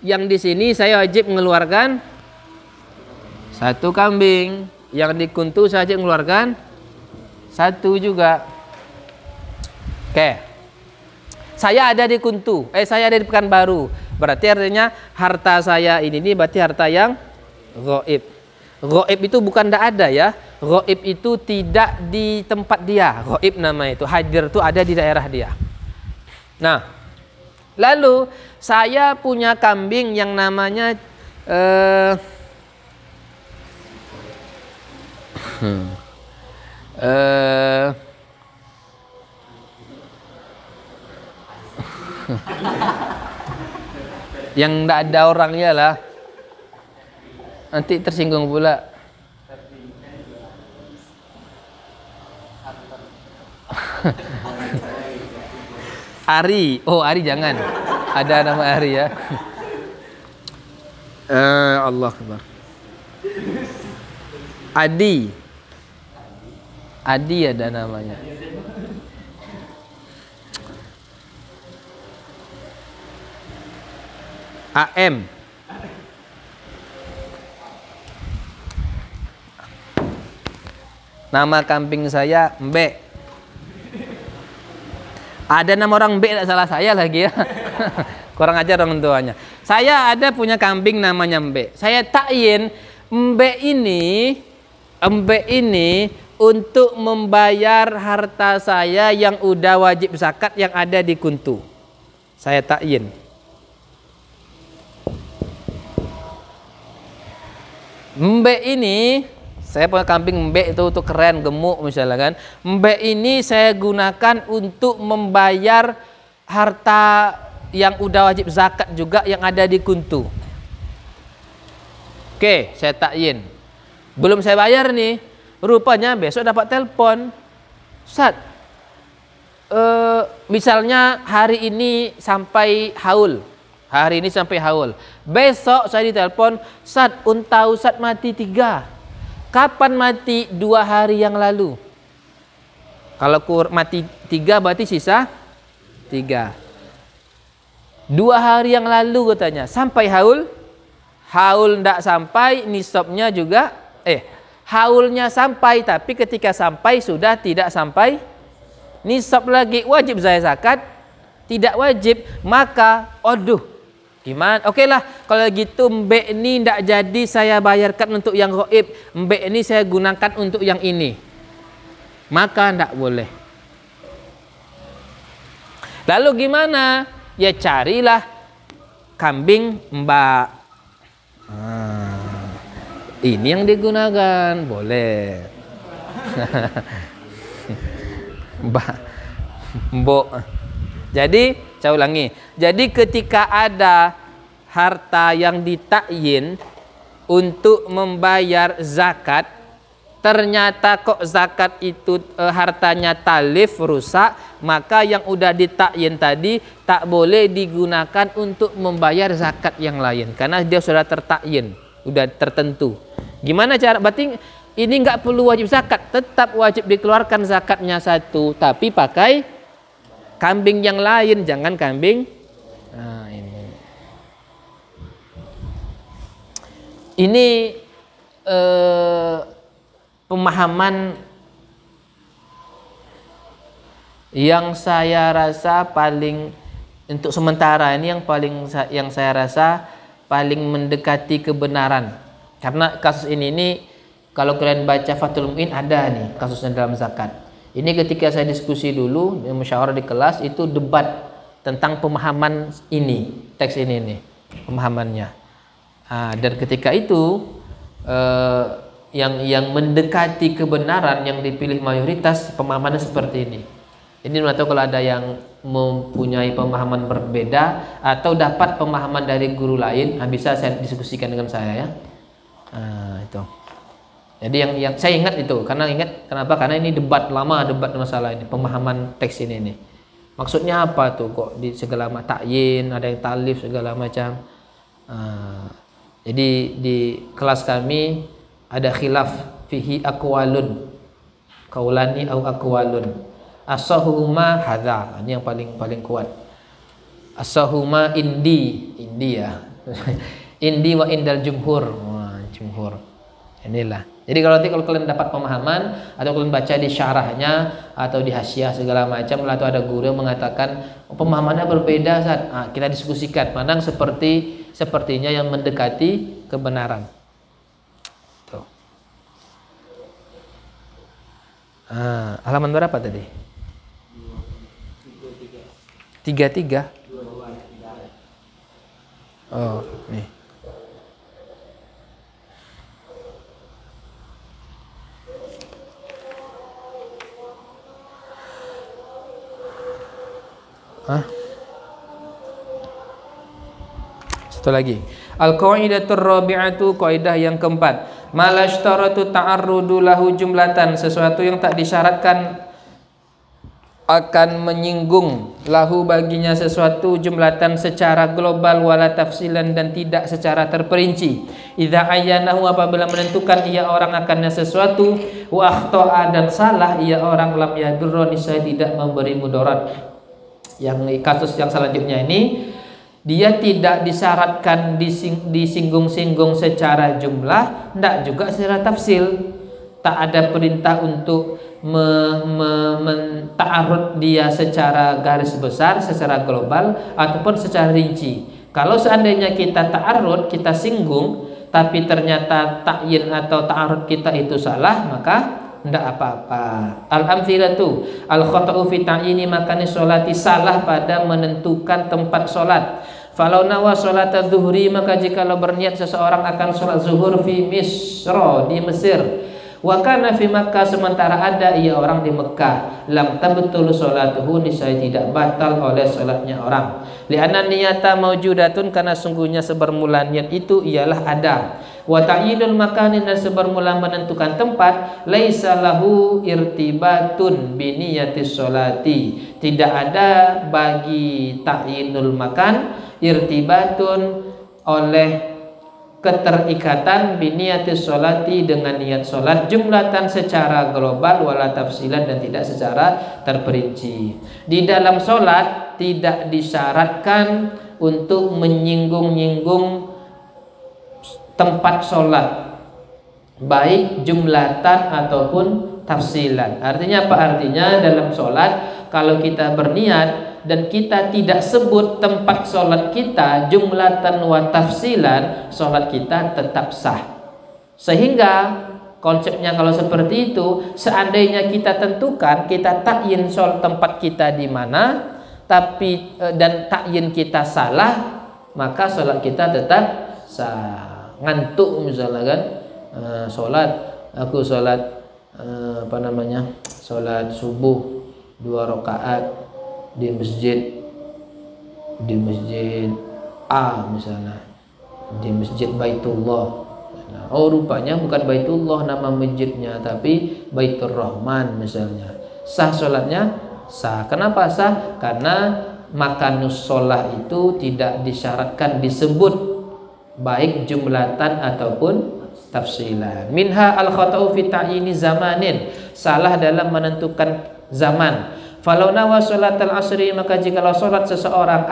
A: yang di sini saya wajib mengeluarkan 1 kambing. Yang di Kuntu saya wajib mengeluarkan 1 juga. Oke. Saya ada di Kuntu, saya ada di Pekanbaru. Berarti artinya harta saya ini berarti harta yang ghaib. Ghaib itu bukan tidak ada ya. Ghaib itu tidak di tempat dia. Ghaib nama itu. Hadir itu ada di daerah dia. Nah, lalu saya punya kambing yang namanya yang tidak ada orangnya lah, nanti tersinggung pula. Ari, Ari jangan, ada nama Ari ya. Allah Akbar. Adi ada namanya. AM. Nama kambing saya Mbek. Ada nama orang Mbek, tidak salah saya lagi ya. Kurang ajar orang tuanya. Saya ada punya kambing namanya Mbek. Saya takyin Mbek ini untuk membayar harta saya yang udah wajib zakat yang ada di Kuntu. Saya takyin. Mbek ini, saya punya kambing Mbek itu untuk keren, gemuk misalnya kan. Mbek ini saya gunakan untuk membayar harta yang udah wajib zakat juga yang ada di Kuntu. Oke, saya takyin. Belum saya bayar nih, rupanya besok dapat telepon. Ustaz, misalnya hari ini sampai haul. Hari ini sampai haul. Besok saya ditelepon, Ustaz, unta Ustaz mati 3. Kapan mati? 2 hari yang lalu. Kalau mati 3 berarti sisa 3. 2 hari yang lalu katanya. Sampai haul? Haul ndak sampai, nisabnya juga haulnya sampai, tapi ketika sampai sudah tidak sampai nisab lagi. Wajib saya zakat? Tidak wajib. Maka gimana? Oke lah, kalau gitu mbek ini ndak jadi saya bayarkan untuk yang gaib. Mbek ini saya gunakan untuk yang ini. Maka ndak boleh. Lalu gimana? Ya carilah kambing mbak. Ini yang digunakan, boleh. Mbok. Jadi saya ulangi. Jadi ketika ada harta yang ditakyin untuk membayar zakat, ternyata kok zakat itu hartanya talif, rusak, maka yang udah ditakyin tadi tak boleh digunakan untuk membayar zakat yang lain karena dia sudah tertakyin, udah tertentu. Gimana cara? Berarti ini nggak perlu wajib zakat, tetap wajib dikeluarkan zakatnya satu, tapi pakai kambing yang lain, jangan kambing. Nah, ini pemahaman yang saya rasa paling untuk sementara ini yang saya rasa paling mendekati kebenaran. Karena kasus ini kalau kalian baca Fathul Mu'in ada nih kasusnya dalam zakat. Ini ketika saya diskusi dulu musyawarah di kelas, itu debat tentang pemahaman ini, teks ini nih, pemahamannya. Dan ketika itu yang mendekati kebenaran yang dipilih mayoritas pemahamannya seperti ini. Ini atau kalau ada yang mempunyai pemahaman berbeda atau dapat pemahaman dari guru lain, bisa saya diskusikan dengan saya ya. Itu. Jadi yang saya ingat itu, karena kenapa? Karena ini debat lama, debat masalah ini, pemahaman teks ini nih. Maksudnya apa tuh kok di segala macam takyin, ada yang talif segala macam. Jadi di kelas kami ada khilaf fihi aqwalun, qaulani au aqwalun. As-sahuma hadza, ini yang paling kuat. As-sahuma indi ya. Indi wa indal jumhur. Jumhur. Inilah. Jadi kalau kalian dapat pemahaman atau kalian baca di syarahnya atau di hasyiah segala macam, atau ada guru yang mengatakan pemahamannya berbeda, kita diskusikan mana sepertinya yang mendekati kebenaran. Tuh. Halaman berapa tadi? 33. Oh, nih. Satu lagi. Al-qaidatur rabi'atu, kaidah yang keempat. Malashtaratu ta'arrudu lahu jumlatan, sesuatu yang tak disyaratkan akan menyinggung lahu baginya sesuatu jumlatan secara global wala tafsilan dan tidak secara terperinci. Idza ayyanahu, apabila menentukan ia orang akannya sesuatu, wa akhta'a dan salah ia orang, lam yadurra, niscaya tidak memberi mudarat. Yang kasus yang selanjutnya ini dia tidak disyaratkan disinggung-singgung secara jumlah, tidak juga secara tafsil. Tak ada perintah untuk ta'arud dia secara garis besar, secara global ataupun secara rinci. Kalau seandainya kita ta'arud, kita singgung, tapi ternyata takyin atau ta'arud kita itu salah, maka tidak apa-apa. Al-amthilatu al-khata'u fi ta'yini makani sholati, salah pada menentukan tempat sholat. Falau nawa sholata zuhri, maka jikalau berniat seseorang akan sholat zuhur fi Misra, di Mesir, wa kana fi Makkah, sementara ada ia orang di Mekah, lam tabtul sholatuhu, niscaya tidak batal oleh sholatnya orang. Li'anna niyata maujudatun, karena sungguhnya sebermula niat itu ialah ada. Wa ta'yinul makanin, dan sebermula menentukan tempat, laisa lahu irtibatun bi niyatis sholati. Tidak ada bagi ta'yinul makan irtibatun oleh keterikatan bi niyatis sholati dengan niat salat, jumlatan secara global, wala tafsilan dan tidak secara terperinci. Di dalam salat tidak disyaratkan untuk menyinggung-nyinggung tempat sholat, baik jumlatan ataupun tafsilan. Artinya apa? Artinya dalam sholat kalau kita berniat dan kita tidak sebut tempat sholat kita jumlatan wa tafsilan, sholat kita tetap sah. Sehingga konsepnya kalau seperti itu, seandainya kita tentukan, kita takyin sholat tempat kita di mana, tapi dan takyin kita salah, maka sholat kita tetap sah. Ngantuk misalnya kan, aku sholat sholat subuh 2 rakaat di masjid A misalnya, di masjid Baitullah. Oh, rupanya bukan Baitullah nama masjidnya, tapi Baitur Rahman misalnya. Sah sholatnya? Sah. Kenapa sah? Karena makanus sholah itu tidak disyaratkan disebut baik jumlatan ataupun tafsilan. Minha al-khata'u fi ta'yini zamanin, salah dalam menentukan zaman. Falau nawa sholatal asri, maka jikalau sholat seseorang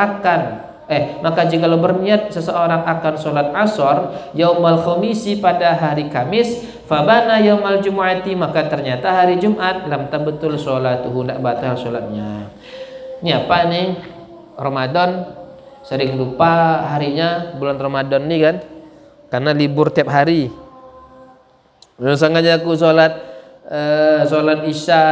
A: maka jikalau berniat seseorang akan sholat asar yaumal khamisi, pada hari Kamis, fabana yaumal jumu'ati, maka ternyata hari Jumat, lam tabtul sholatuhu, tidak batal sholatnya. Ini apa nih? Ramadan sering lupa harinya, bulan Ramadan nih kan, karena libur tiap hari. Misalnya aku sholat Isya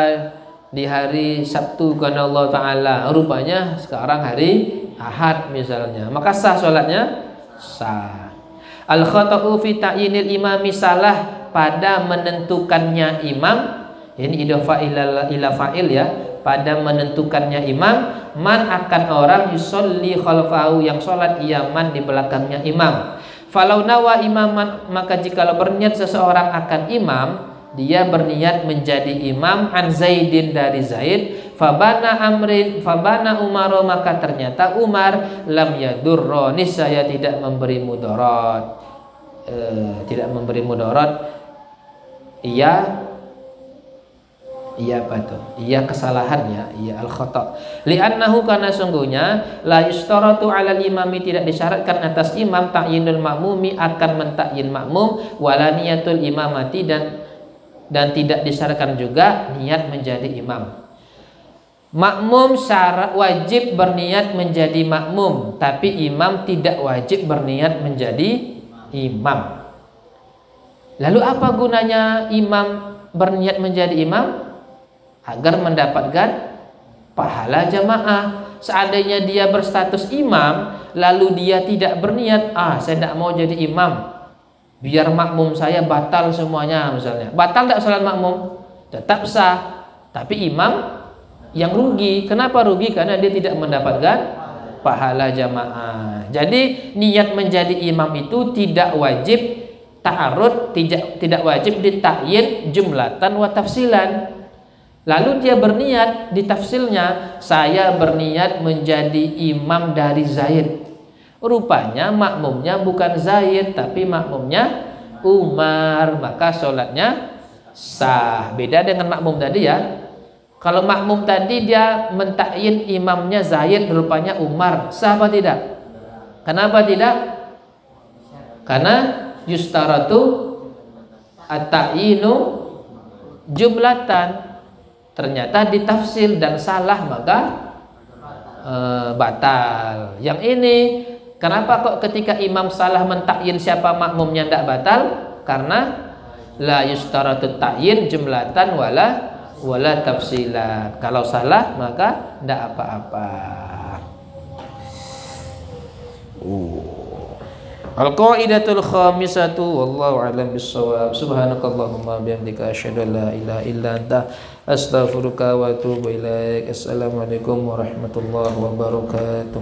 A: di hari Sabtu karena Allah Ta'ala, rupanya sekarang hari Ahad misalnya, maka sah sholatnya? Sah. Al-khata'u fi ta'yinil imami, salah pada menentukannya imam. Ini idhofah ila fa'il ya, pada menentukannya imam. Man akan orang yusolli khalfahu, yang sholat iaman di belakangnya imam. Falau nawa imaman, maka jikalau berniat seseorang akan imam, dia berniat menjadi imam an Zaidin, dari Zaid, fabana Umar, maka ternyata Umar, lam yadurro, niscaya tidak memberi mudarat, iya apa tuh? Iya kesalahan ya, iya al-khata'. Li'annahu, karena sungguhnya la yustaratu 'alal imami, tidak disyaratkan atas imam ta'yinul ma'mumi, akan mentakyin makmum, wala niyatul imamati, dan tidak disyaratkan juga niat menjadi imam. Makmum syarat wajib berniat menjadi makmum, tapi imam tidak wajib berniat menjadi imam. Lalu apa gunanya imam berniat menjadi imam? Agar mendapatkan pahala jamaah. Seandainya dia berstatus imam lalu dia tidak berniat, saya tidak mau jadi imam, biar makmum saya batal semuanya misalnya, batal tidak salat makmum? Tetap sah, tapi imam yang rugi. Kenapa rugi? Karena dia tidak mendapatkan pahala jamaah. Jadi niat menjadi imam itu tidak wajib ta'arud, tidak wajib ditakyin jumlatan wa tafsilan. Lalu dia berniat di tafsilnya, saya berniat menjadi imam dari Zaid. Rupanya makmumnya bukan Zaid, tapi makmumnya Umar, maka sholatnya sah. Beda dengan makmum tadi ya. Kalau makmum tadi dia mentakyin imamnya Zaid, rupanya Umar, sah apa tidak? Kenapa tidak? Karena yustaratu at-ta'yinu jumlatan. Ternyata ditafsil dan salah, maka batal. Yang ini kenapa kok ketika imam salah mentakyin siapa makmumnya tidak batal? Karena la yustaratu ta'yin jumlatan wala tafsilan. Kalau salah maka tidak apa-apa. Al-qaidatul khamisatu wallahu a'lam bissawab. Subhanakallahumma bihamdika asyhadu an la ilaha illa anta astaghfiruka wa atubu ilaik. Assalamualaikum warahmatullahi wabarakatuh.